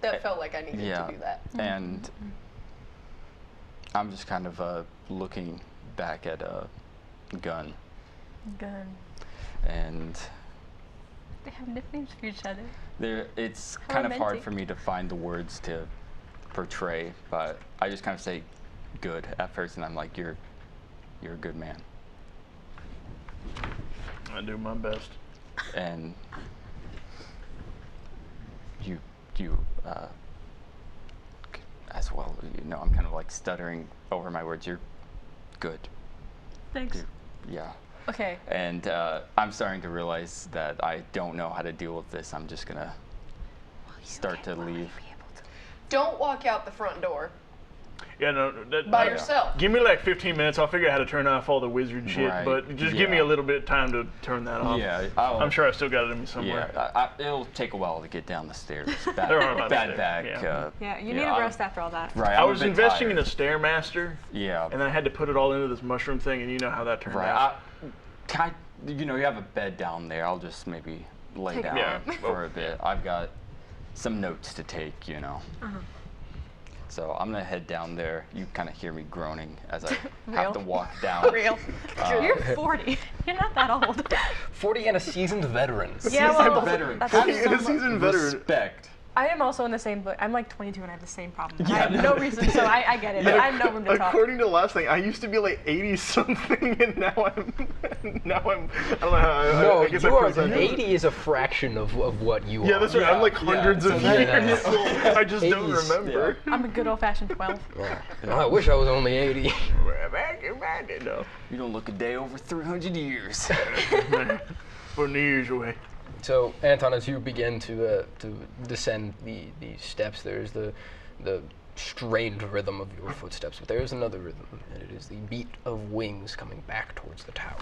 that felt like I needed to do that. And I'm just kind of looking back at Gun. And they have nicknames for each other. It's kind of hard for me to find the words to portray, but I just kind of say good at first, and I'm like, you're a good man. I do my best. And you as well, I'm kind of like stuttering over my words. You're good. Thanks. Yeah. Okay. And I'm starting to realize that I don't know how to deal with this. I'm just gonna start to leave. Don't walk out the front door. Yeah, no. By yourself. Give me like 15 minutes. I'll figure out how to turn off all the wizard shit. Right. But just give me a little bit of time to turn that off. Yeah, I'm sure I still got it in me somewhere. Yeah, it'll take a while to get down the stairs. Bad back. Yeah, you need a rest after all that. Right. I was investing in a Stairmaster. Yeah. And then I had to put it all into this mushroom thing, and you know how that turned out. You know, you have a bed down there. I'll just maybe lay down for a bit. I've got some notes to take, you know. So I'm gonna head down there. You kind of hear me groaning as I have to walk down. Real. You're 40. You're not that old. 40 and a seasoned veteran. Yeah, well, veteran. 40 and a seasoned veteran. Respect. I am also in the same boat. I'm like 22 and I have the same problem. I have no reason, so I get it. I have no room to talk. According to the last thing, I used to be like 80 something, and now I'm I don't know how. No, I guess you I are. 80 is a fraction of what you are. Yeah, that's right. I'm like hundreds of years old. I just don't remember. I'm a good old-fashioned 12. I wish I was only 80. No. You don't look a day over 300 years. For New Year's away. So, Anton, as you begin to descend the steps, there's the strained rhythm of your footsteps, but there is another rhythm, and it is the beat of wings coming back towards the tower.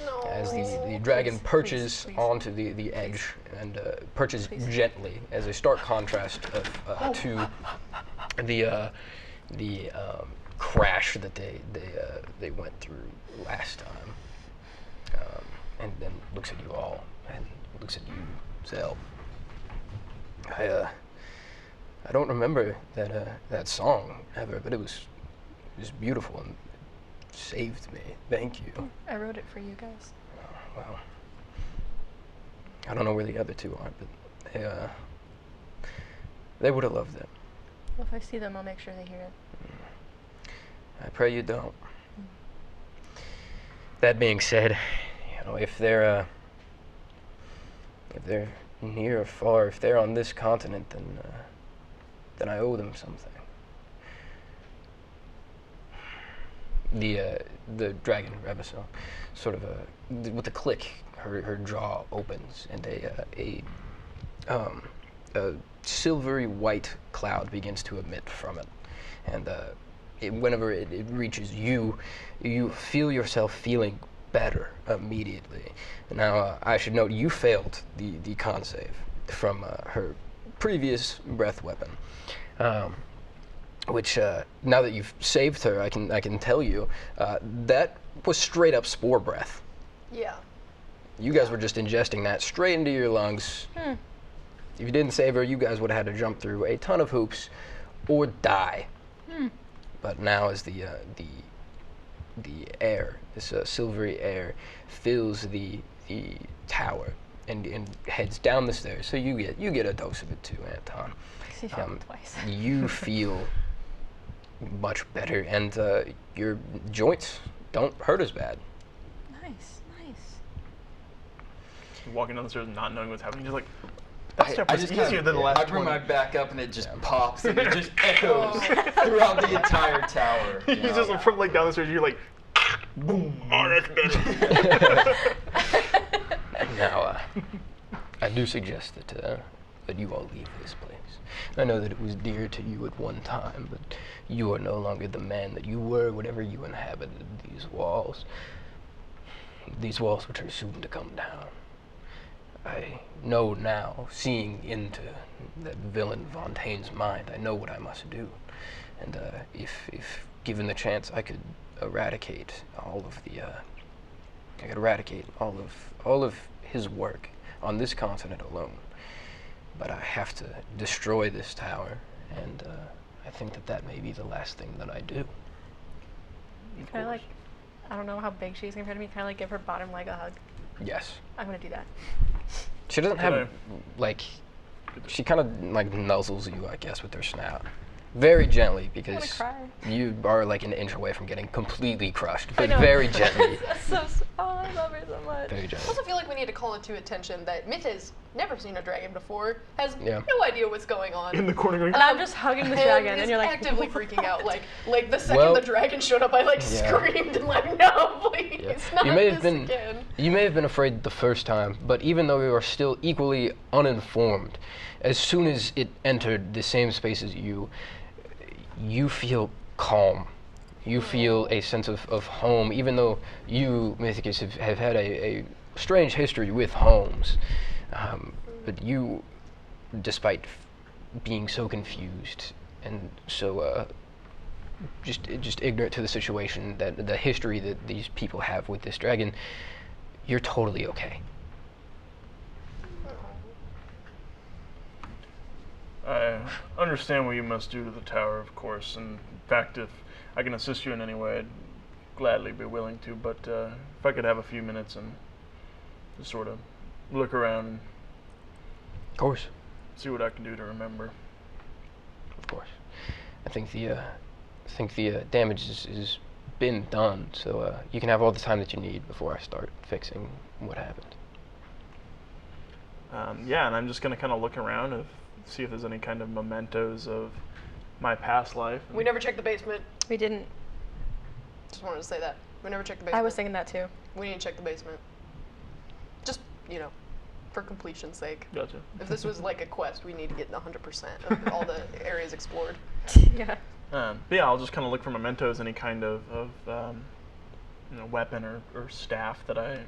No. As the dragon perches onto the edge and perches gently, as a stark contrast to the crash that they went through last time, and then looks at you all and looks at you, Zell. I don't remember that song ever, but it was beautiful and saved me. Thank you. I wrote it for you guys. Well, I don't know where the other two are, but they would have loved it. Well, if I see them, I'll make sure they hear it. I pray you don't. That being said, you know, if they're near or far, if they're on this continent, then I owe them something. The dragon Reviso, sort of with a click, her jaw opens and a silvery white cloud begins to emit from it, and whenever it reaches you, you feel yourself feeling better immediately. Now, I should note you failed the con save from her previous breath weapon, which now that you've saved her, I can tell you that was straight up spore breath. Yeah. You guys were just ingesting that straight into your lungs. If you didn't save her, you guys would have had to jump through a ton of hoops or die. But now as the air, this silvery air, fills the tower and heads down the stairs, so you get a dose of it too, Anton. Twice. You feel much better, and your joints don't hurt as bad. Nice. Walking down the stairs and not knowing what's happening, just like, that step was just easier than the last I bring 20. my back up and it just pops and it just echoes throughout the entire tower. You just from like down the stairs, you're like, boom. Oh, that's better. Now, I do suggest that you all leave this place. I know that it was dear to you at one time, but you are no longer the man that you were whenever you inhabited these walls. These walls which are soon to come down. I know now, seeing into that villain Fontaine's mind, I know what I must do. And if given the chance, I could eradicate all of his work on this continent alone. But I have to destroy this tower, and I think that may be the last thing that I do. Can I don't know how big she's compared to me, can I give her bottom leg a hug? Yes. I'm gonna do that. She doesn't have, she kind of nuzzles you, I guess, with her snout. Very gently, because you are like an inch away from getting completely crushed, but very gently. I love her so much. Very gently. I also feel like we need to call it to attention that Myth has never seen a dragon before, has no idea what's going on. In the corner going, and I'm just hugging the dragon, and you're like actively freaking out. Like the second the dragon showed up, I screamed and no, please, You may have been afraid the first time, but even though you are still equally uninformed, as soon as it entered the same space as you, you feel calm. You feel a sense of home, even though you, Mythicus, have had a strange history with homes. But you, despite being so confused and so just ignorant to the situation, that the history that these people have with this dragon, you're totally okay. I understand what you must do to the tower, of course, and in fact, if I can assist you in any way, I'd gladly be willing to, but if I could have a few minutes and just sort of look around and of course. See what I can do to remember. Of course. I think the damage is been done, so you can have all the time that you need before I start fixing what happened. Yeah, and I'm just going to kind of look around and see if there's any kind of mementos of my past life. We never checked the basement. We didn't. Just wanted to say that. We never checked the basement. I was thinking that too. We need to check the basement. Just, for completion's sake. Gotcha. If this was like a quest, we need to get 100% of all the areas explored. Yeah. But yeah, I'll just kind of look for mementos, any kind of weapon or staff that I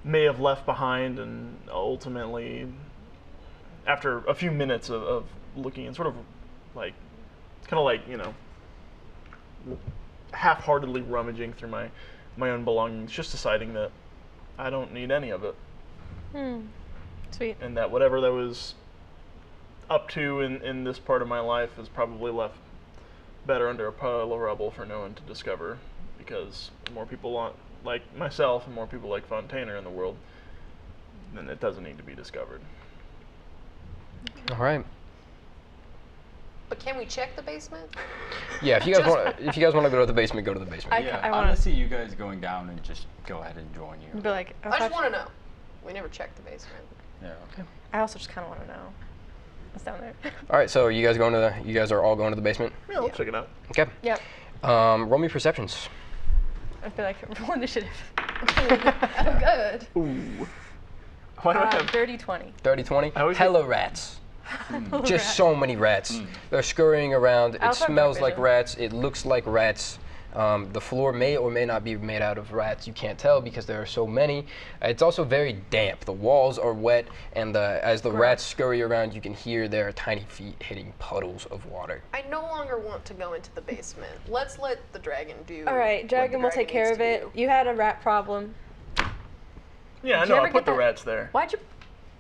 may have left behind, and ultimately, after a few minutes of looking and sort of like, it's kind of like, half-heartedly rummaging through my own belongings, just deciding that I don't need any of it. Sweet. And that whatever that was up to in this part of my life is probably left better under a pile of rubble for no one to discover, because the more people like myself and more people like Fontaine are in the world, then it doesn't need to be discovered. All right. But can we check the basement? Yeah, if you guys want to go to the basement, go to the basement. I want to see you guys going down and just go ahead and join you. Be like, I just want to know. We never checked the basement. Yeah. Okay. I also just kind of want to know what's down there. All right, so you guys are all going to the basement? Yeah, I'll check it out. Okay. Yep. Roll me perceptions. I feel like roll initiative. I'm good. Ooh. Why do I have 30-20. 30-20? Hella rats. Just so many rats. They're scurrying around. It smells like rats. It looks like rats. The floor may or may not be made out of rats. You can't tell because there are so many. It's also very damp. The walls are wet, and as the rats scurry around, you can hear their tiny feet hitting puddles of water. I no longer want to go into the basement. Let's let the dragon do. All right, dragon will take care of it. You had a rat problem. Yeah, I know. I put the rats there. Why'd you?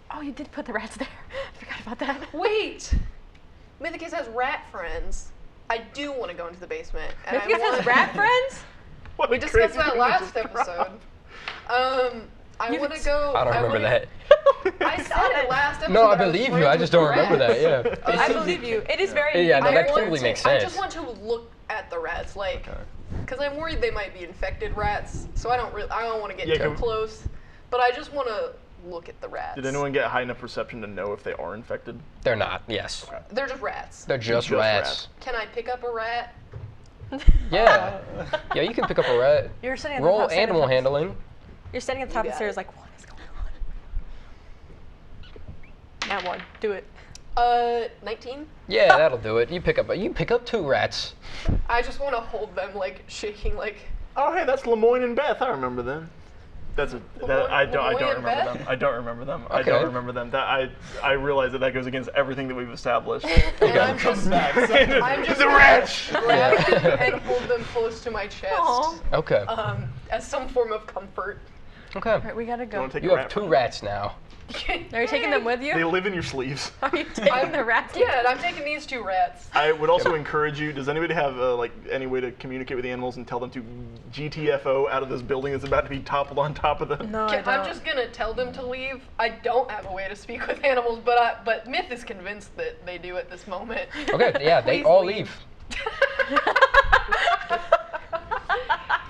Oh, you did put the rats there. I forgot about that. Wait! Mythicus has rat friends. I do want to go into the basement. And Mythicus has rat friends? We discussed that last episode. I want to go. I don't remember that. I said it last episode. No, I believe you. I just don't remember that. Yeah. I believe you. It is very. Yeah, no, that totally makes sense. I just want to look at the rats, because I'm worried they might be infected rats. So I don't want to get too close. But I just want to look at the rats. Did anyone get high enough perception to know if they are infected? They're not. Yes. Okay. They're just rats. They're just rats. Can I pick up a rat? Yeah. Yeah, you can pick up a rat. You're sitting at Roll the top animal handling. You're standing at the top of the stairs like, what is going on? That one. Do it. 19? Yeah, that'll do it. You pick up 2 rats. I just want to hold them, shaking, Oh, hey, that's Lemoyne and Beth. I remember them. I don't remember them. I don't remember them. Okay. I don't remember them. I realize that goes against everything that we've established. And I'm just the rats. Grab them and hold them close to my chest. Aww. Okay. As some form of comfort. Okay. All right, we gotta go. You have 2 rats now. Are you taking them with you? They live in your sleeves. Are you taking the rats? Yeah, and I'm taking these 2 rats. I would also encourage you. Does anybody have any way to communicate with the animals and tell them to GTFO out of this building that's about to be toppled on top of them? No, I don't. I'm just gonna tell them to leave. I don't have a way to speak with animals, but Myth is convinced that they do at this moment. Okay. Yeah, they all leave.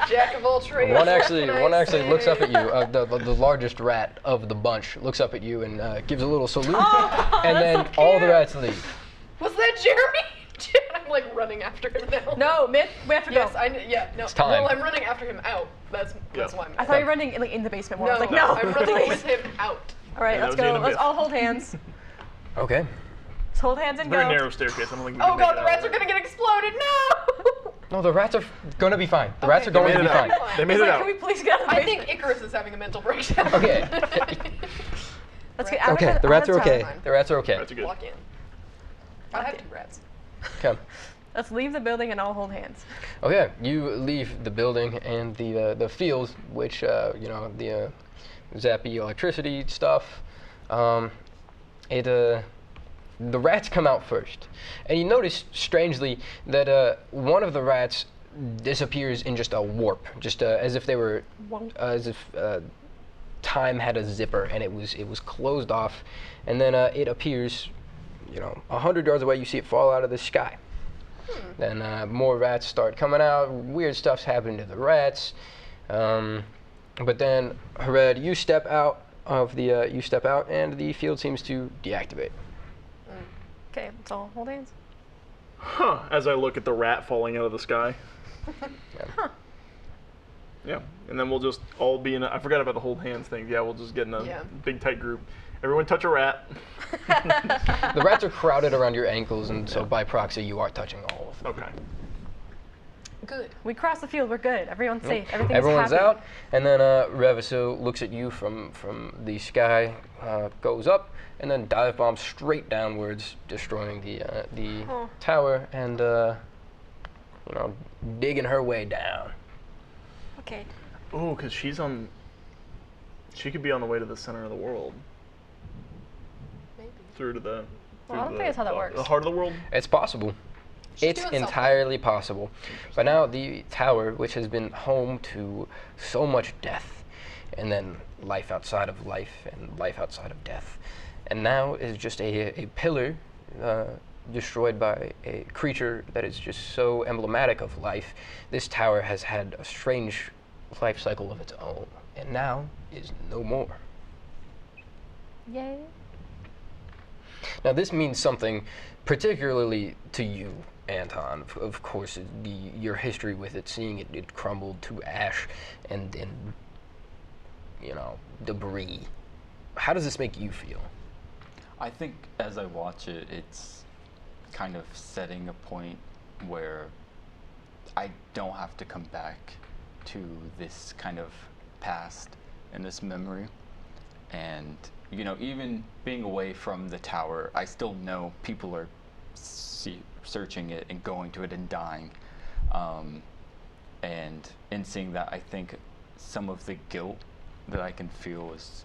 Jack of all trades. One actually looks up at you. The largest rat of the bunch looks up at you and gives a little salute, and then all the rats leave. Was that Jeremy? I'm like running after him now. No, Myth, we have to Yes, go. no. It's time. Well, I'm running after him out. That's why I'm I thought you were running like in the basement more. No, I was like, no, I'm running with him out. All right, let's go. Let's all hold hands. Okay. Let's hold hands and Very go. narrow staircase. I don't think we Oh can god, make the it rats out. are gonna get exploded. No. No, the rats are gonna be fine. The rats are Okay, going to They be made it fine. out. They made It's it like, out. can we please get out of the I basement? think Icarus is having a mental breakdown. Okay. Let's get out Okay, of the rats are tower. okay. The rats are okay. Rats are good. Walk in. I have 2 rats. Okay. Let's leave the building and all hold hands. Okay, you leave the building and the fields, which you know, the zappy electricity stuff. The rats come out first, and you notice strangely that one of the rats disappears in just a warp, just as if they were, as if time had a zipper and it was closed off, and then it appears, you know, 100 yards away. You see it fall out of the sky. Then more rats start coming out. Weird stuff's happening to the rats. But then, Hared, you step out and the field seems to deactivate. Okay, let's all hold hands. Huh. As I look at the rat falling out of the sky. Yeah. And then we'll just all be in I forgot about the hold hands thing. Yeah, we'll just get in a big tight group. Everyone touch a rat. The rats are crowded around your ankles, and so by proxy, you are touching all of them. Okay. Good. We crossed the field. We're good. Everyone's safe. Everyone's happy. out, and then Reviso looks at you from the sky, goes up, and then dive bombs straight downwards, destroying the tower, and you know, digging her way down. Okay. Ooh, because she could be on the way to the center of the world. Maybe. Through to the. Well, I don't think that's how that works. The heart of the world. It's possible. It's doing entirely possible. But now the tower, which has been home to so much death, and then life outside of life, and life outside of death, and now is just a pillar destroyed by a creature that is just so emblematic of life. This tower has had a strange life cycle of its own, and now is no more. Yay. Now this means something particularly to you, Anton. Of course, your history with it, seeing it crumbled to ash and you know, debris. How does this make you feel? I think as I watch it, it's kind of setting a point where I don't have to come back to this kind of past and this memory. And, you know, even being away from the tower, I still know people are searching it and going to it and dying. And in seeing that, I think some of the guilt that I can feel is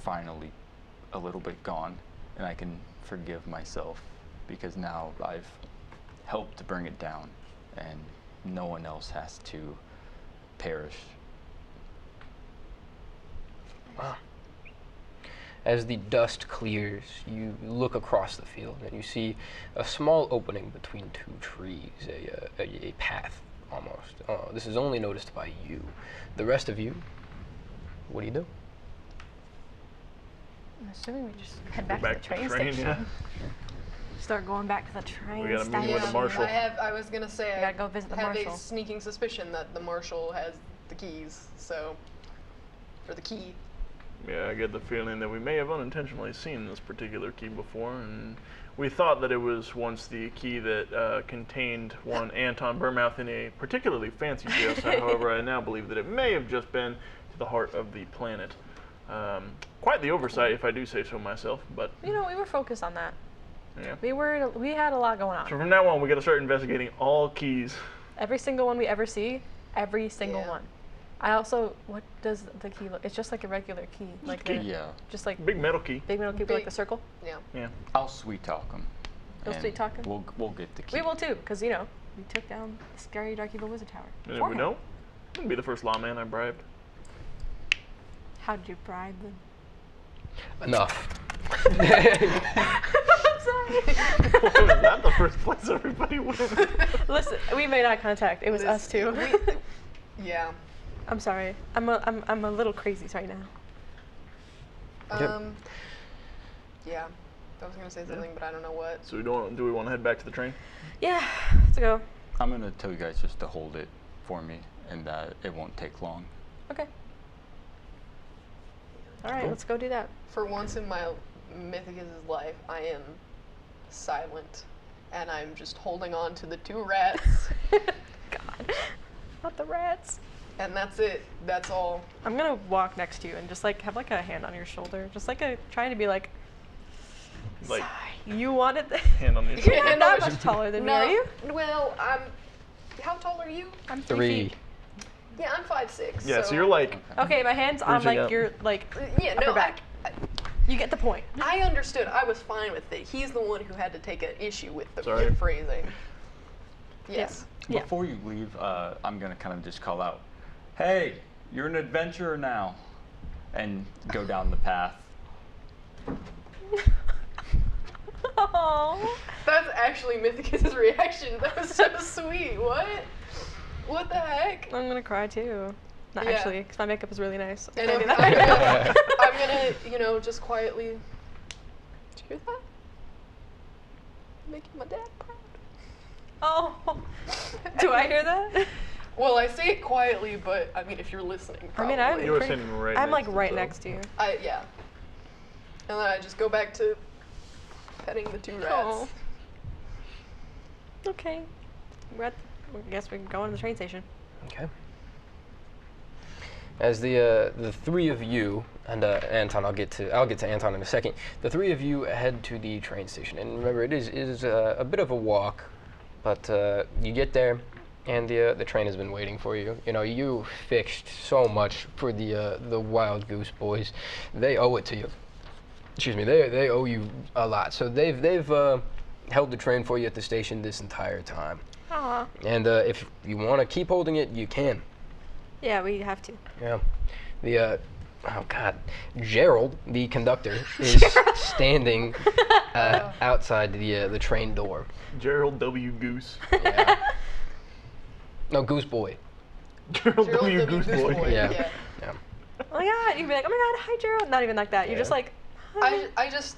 finally a little bit gone, and I can forgive myself because now I've helped to bring it down, and no one else has to perish. Wow. As the dust clears, you look across the field and you see a small opening between 2 trees, a path almost. This is only noticed by you. The rest of you, what do you do? I'm assuming we just head back Back to the train train, station. yeah. Start going back to the train We gotta meet station. with the marshal. I was gonna say We gotta go visit the have marshal. a sneaking suspicion that the marshal has the keys. So, or the key. Yeah, I get the feeling that we may have unintentionally seen this particular key before, and we thought that it was once the key that contained one Anton Burmouth in a particularly fancy jail cell. However, I now believe that it may have just been to the heart of the planet. Quite the oversight, if I do say so myself, but... You know, we were focused on that. Yeah. We had a lot going So on. from now on, we got to start investigating all keys. Every single one we ever see, every single Yeah. one. I also, what does the key look? It's just like a regular key, like the, Yeah. just like Big metal key. big middle key, but like the circle. Yeah. Yeah. I'll sweet talk them. You'll sweet talk 'em? We'll get the key. We will too, because you know we took down the scary dark evil wizard tower. And for we him. know, wouldn't be the first lawman I bribed. How did you bribe them? Enough. I'm sorry. Why was that the first place everybody went? Listen, we made eye contact. It was us too. Yeah. I'm sorry. I'm a little crazy right now. Yep. Yeah. I was gonna say something, but I don't know what. So do we want to head back to the train? Yeah, let's go. I'm gonna tell you guys just to hold it for me, and that it won't take long. Okay. All right, let's go do that. For once in my Mythicus' life, I am silent, and I'm just holding on to the 2 rats. God, not the rats. And that's it. That's all. I'm gonna walk next to you and just like have like a hand on your shoulder, just like trying to be like, Like, sorry, you wanted the hand on your shoulder. You're not much taller than me, are you? Well, how tall are you? I'm 3 feet. Yeah, I'm 5'6". Yeah, so you're like. Okay, my hand's on like up. your like Yeah, upper no, back. You get the point. I understood. I was fine with it. He's the one who had to take an issue with the Sorry. phrasing. Yes. Yeah. Before you leave, I'm gonna kind of just call out, "Hey, you're an adventurer now," and go down the path. Oh. That's actually Mythicus' reaction. That was so sweet. What? What the heck? I'm gonna cry too. Not Yeah. actually, because my makeup is really nice. And Don't do I'm that. gonna, just quietly. Did you hear that? Making my dad proud. Oh. Do I hear that? Well, I say it quietly, but I mean, if you're listening, probably. I mean, I'm You were pretty, sitting right I'm next like to right the- next to you. Yeah. And then I just go back to petting the 2 rats. Oh. Okay. I guess we can go on to the train station. Okay. As the 3 of you and Anton, I'll get to Anton in a second. The 3 of you head to the train station, and remember, it is a bit of a walk, but you get there, and the train has been waiting for you. You know, you fixed so much for the Wild Goose Boys. They owe it to you. Excuse me. They owe you a lot. So they've held the train for you at the station this entire time. Aw. And if you want to keep holding it, you can. Yeah, we have to. Yeah. Oh God, Gerald, the conductor, is standing outside the train door. Gerald W. Goose. Yeah. No, Goose Boy. Gerald W. Goose Boy. Yeah. Oh my God, you'd be like, oh my God, hi Gerald. Not even like that. You're just like, hi. I just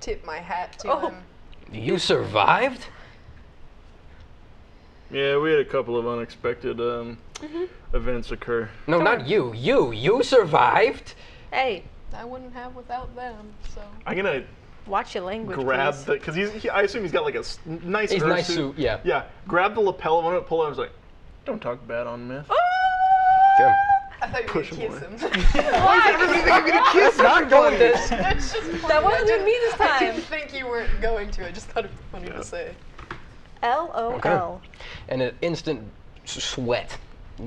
tip my hat to him. You survived? Yeah, we had a couple of unexpected events occur. No, not you. You survived. Hey, I wouldn't have without them, so. I'm gonna watch your language, grab please. the, because I assume he's got like a nice He's Earth nice suit, yeah. Yeah, grab the lapel of one, pull it, I was like, don't talk bad on Myth. Good. I thought you were Push gonna him kiss away. him. Why is everybody think I'm gonna kiss him? Not going this. That's just funny. That wasn't even me this I time. didn't think you weren't going to. I just thought it'd be funny to say. LOL. And an instant sweat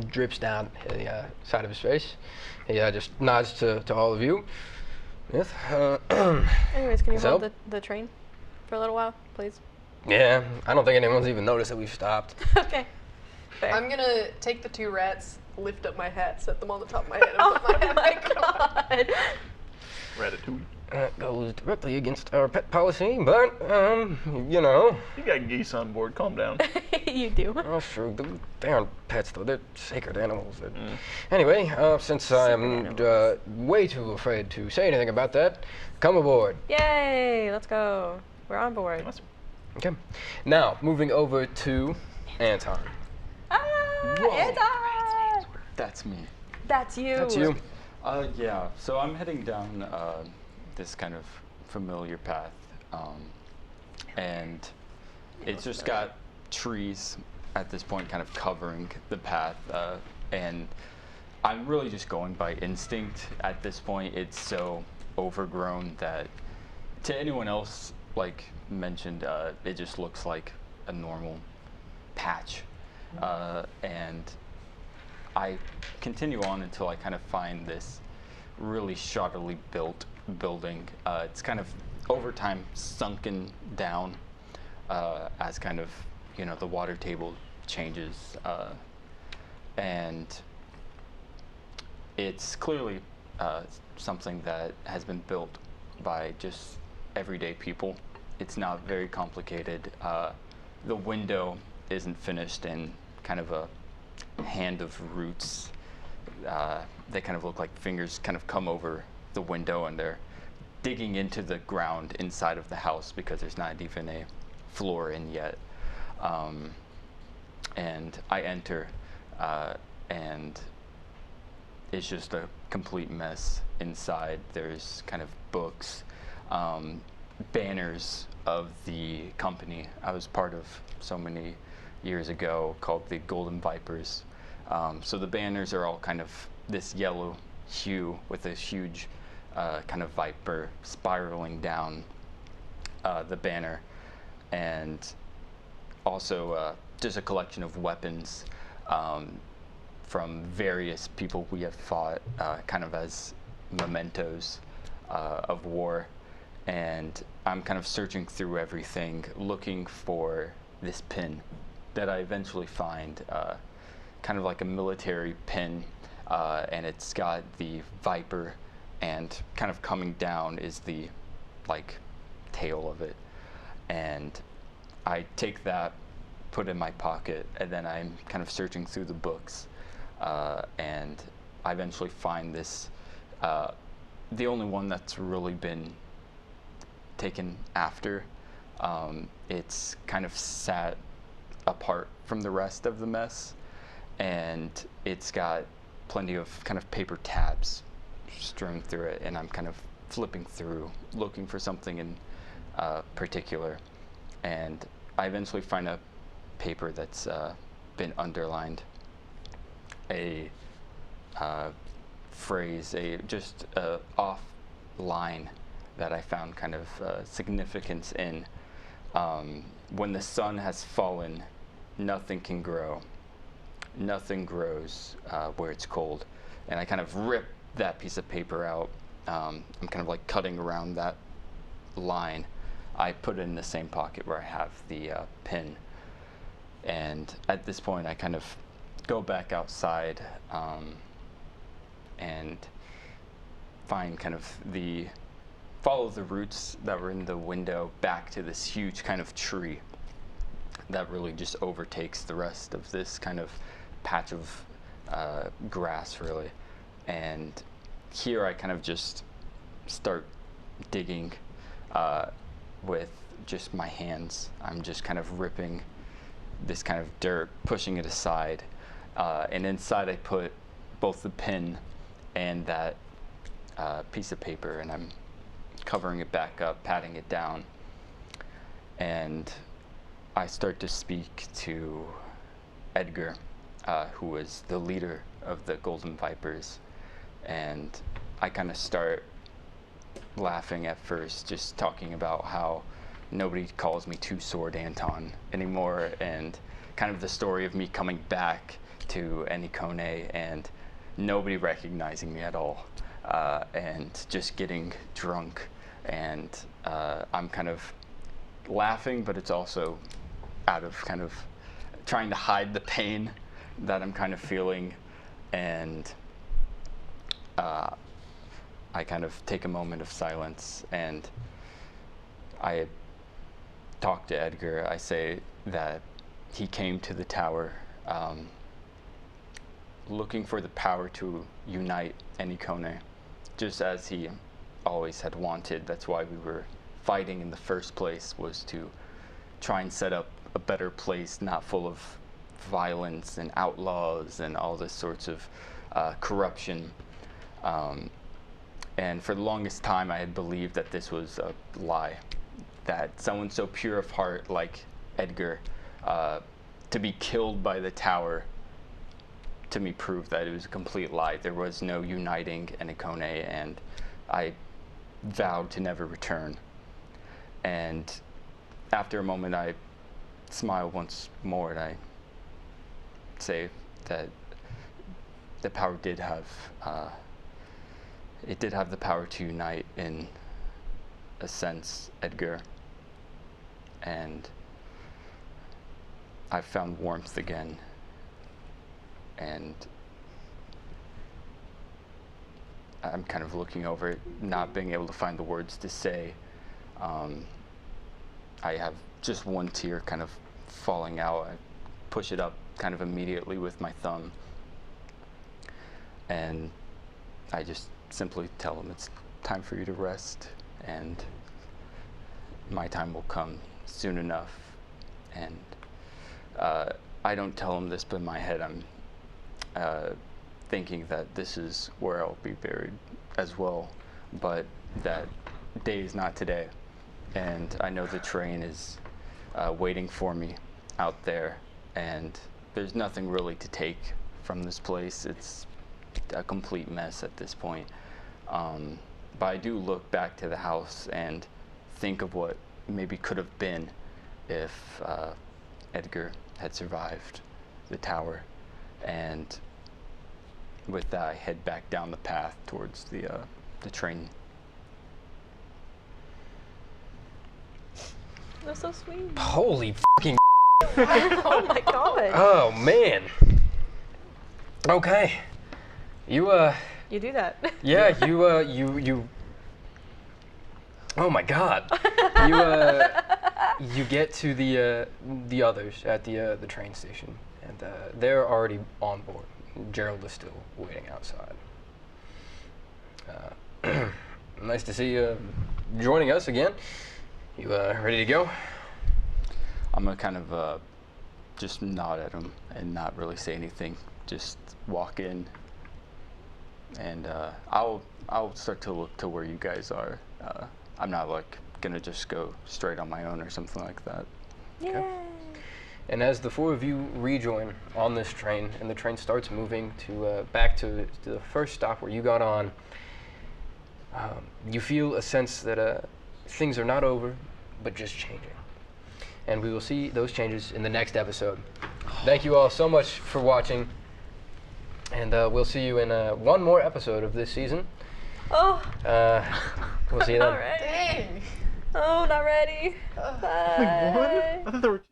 drips down the side of his face. He just nods to all of you. Yes. Anyways, can you So? hold the train for a little while, please? Yeah, I don't think anyone's even noticed that we've stopped. Okay. Fair. I'm gonna take the 2 rats, lift up my hat, set them on the top of my head, and put my Oh hat my back on. God. Ratatouille. That goes directly against our pet policy, but, you know. You got geese on board, calm down. You do. Oh, sure. They aren't pets, though. They're sacred animals. Anyway, since I am way too afraid to say anything about that, come aboard. Yay! Let's go. We're on board. Okay. Now, moving over to Anton. Ah, Anton! That's me. That's you. That's you. Yeah. So I'm heading down this kind of familiar path, and it's just got trees at this point kind of covering the path, and I'm really just going by instinct at this point. It's so overgrown that to anyone else, like mentioned, it just looks like a normal patch, and I continue on until I kind of find this really shoddily built building. It's kind of over time sunken down as kind of, you know, the water table changes, and it's clearly something that has been built by just everyday people. It's not very complicated. The window isn't finished in kind of a hand of roots. They kind of look like fingers kind of come over the window, and they're digging into the ground inside of the house because there's not even a floor in yet. And I enter, and it's just a complete mess inside. There's kind of books, banners of the company I was part of so many years ago called the Golden Vipers. So the banners are all kind of this yellow hue with a huge kind of viper spiraling down the banner, and also just a collection of weapons from various people we have fought, kind of as mementos of war. And I'm kind of searching through everything, looking for this pin that I eventually find, kind of like a military pin, and it's got the viper, and kind of coming down is the like tail of it. And I take that, put it in my pocket, and then I'm kind of searching through the books, and I eventually find this, the only one that's really been taken after. It's kind of sat apart from the rest of the mess, and it's got plenty of kind of paper tabs strewn through it, and I'm kind of flipping through looking for something in particular, and I eventually find a paper that's been underlined, a phrase, just a off line that I found kind of significance in. When the sun has fallen, nothing can grow. Nothing grows where it's cold. And I kind of rip that piece of paper out. I'm kind of like cutting around that line. I put it in the same pocket where I have the pin. And at this point, I kind of go back outside and find kind of follow the roots that were in the window back to this huge kind of tree that really just overtakes the rest of this kind of patch of grass, really. And here I kind of just start digging with just my hands. I'm just kind of ripping this kind of dirt, pushing it aside, and inside I put both the pin and that piece of paper, and I'm covering it back up, patting it down, and I start to speak to Edgar, who was the leader of the Golden Vipers, and I kind of start laughing at first, just talking about how nobody calls me Two Sword Anton anymore, and kind of the story of me coming back to Enikone and nobody recognizing me at all, and just getting drunk, and I'm kind of laughing, but it's also out of kind of trying to hide the pain that I'm kind of feeling, and I kind of take a moment of silence, and I talk to Edgar. I say that he came to the tower looking for the power to unite Enikone, just as he always had wanted. That's why we were fighting in the first place, was to try and set up a better place, not full of violence and outlaws and all this sorts of corruption. And for the longest time I had believed that this was a lie, that someone so pure of heart like Edgar, to be killed by the tower, to me proved that it was a complete lie. There was no uniting Enikone, and I vowed to never return. And after a moment I smile once more, and I say that the power did have it did have the power to unite in a sense, Edgar, and I found warmth again, and I'm kind of looking over it, not being able to find the words to say. I have just one tear kind of falling out. I push it up kind of immediately with my thumb, and I just simply tell him it's time for you to rest, and my time will come soon enough. And I don't tell him this, but in my head I'm thinking that this is where I'll be buried as well, but that day is not today. And I know the train is waiting for me out there, and there's nothing really to take from this place. It's a complete mess at this point. But I do look back to the house and think of what maybe could have been if Edgar had survived the tower. And with that, I head back down the path towards the train. That's so sweet. Holy fucking Oh my god. Oh man. Okay. You do that. Yeah, you oh my god. You get to the others at the train station, and they're already on board. Gerald is still waiting outside. Nice to see you joining us again. You ready to go? I'm gonna kind of just nod at him and not really say anything. Just walk in, and I'll start to look to where you guys are. I'm not like gonna just go straight on my own or something like that. Okay. And as the four of you rejoin on this train, and the train starts moving to back to the first stop where you got on, you feel a sense that things are not over, but just changing. And we will see those changes in the next episode. Thank you all so much for watching, and we'll see you in one more episode of this season. Oh. We'll see you then. All right. Dang. Oh, not ready. Bye. Wait, what? I thought there were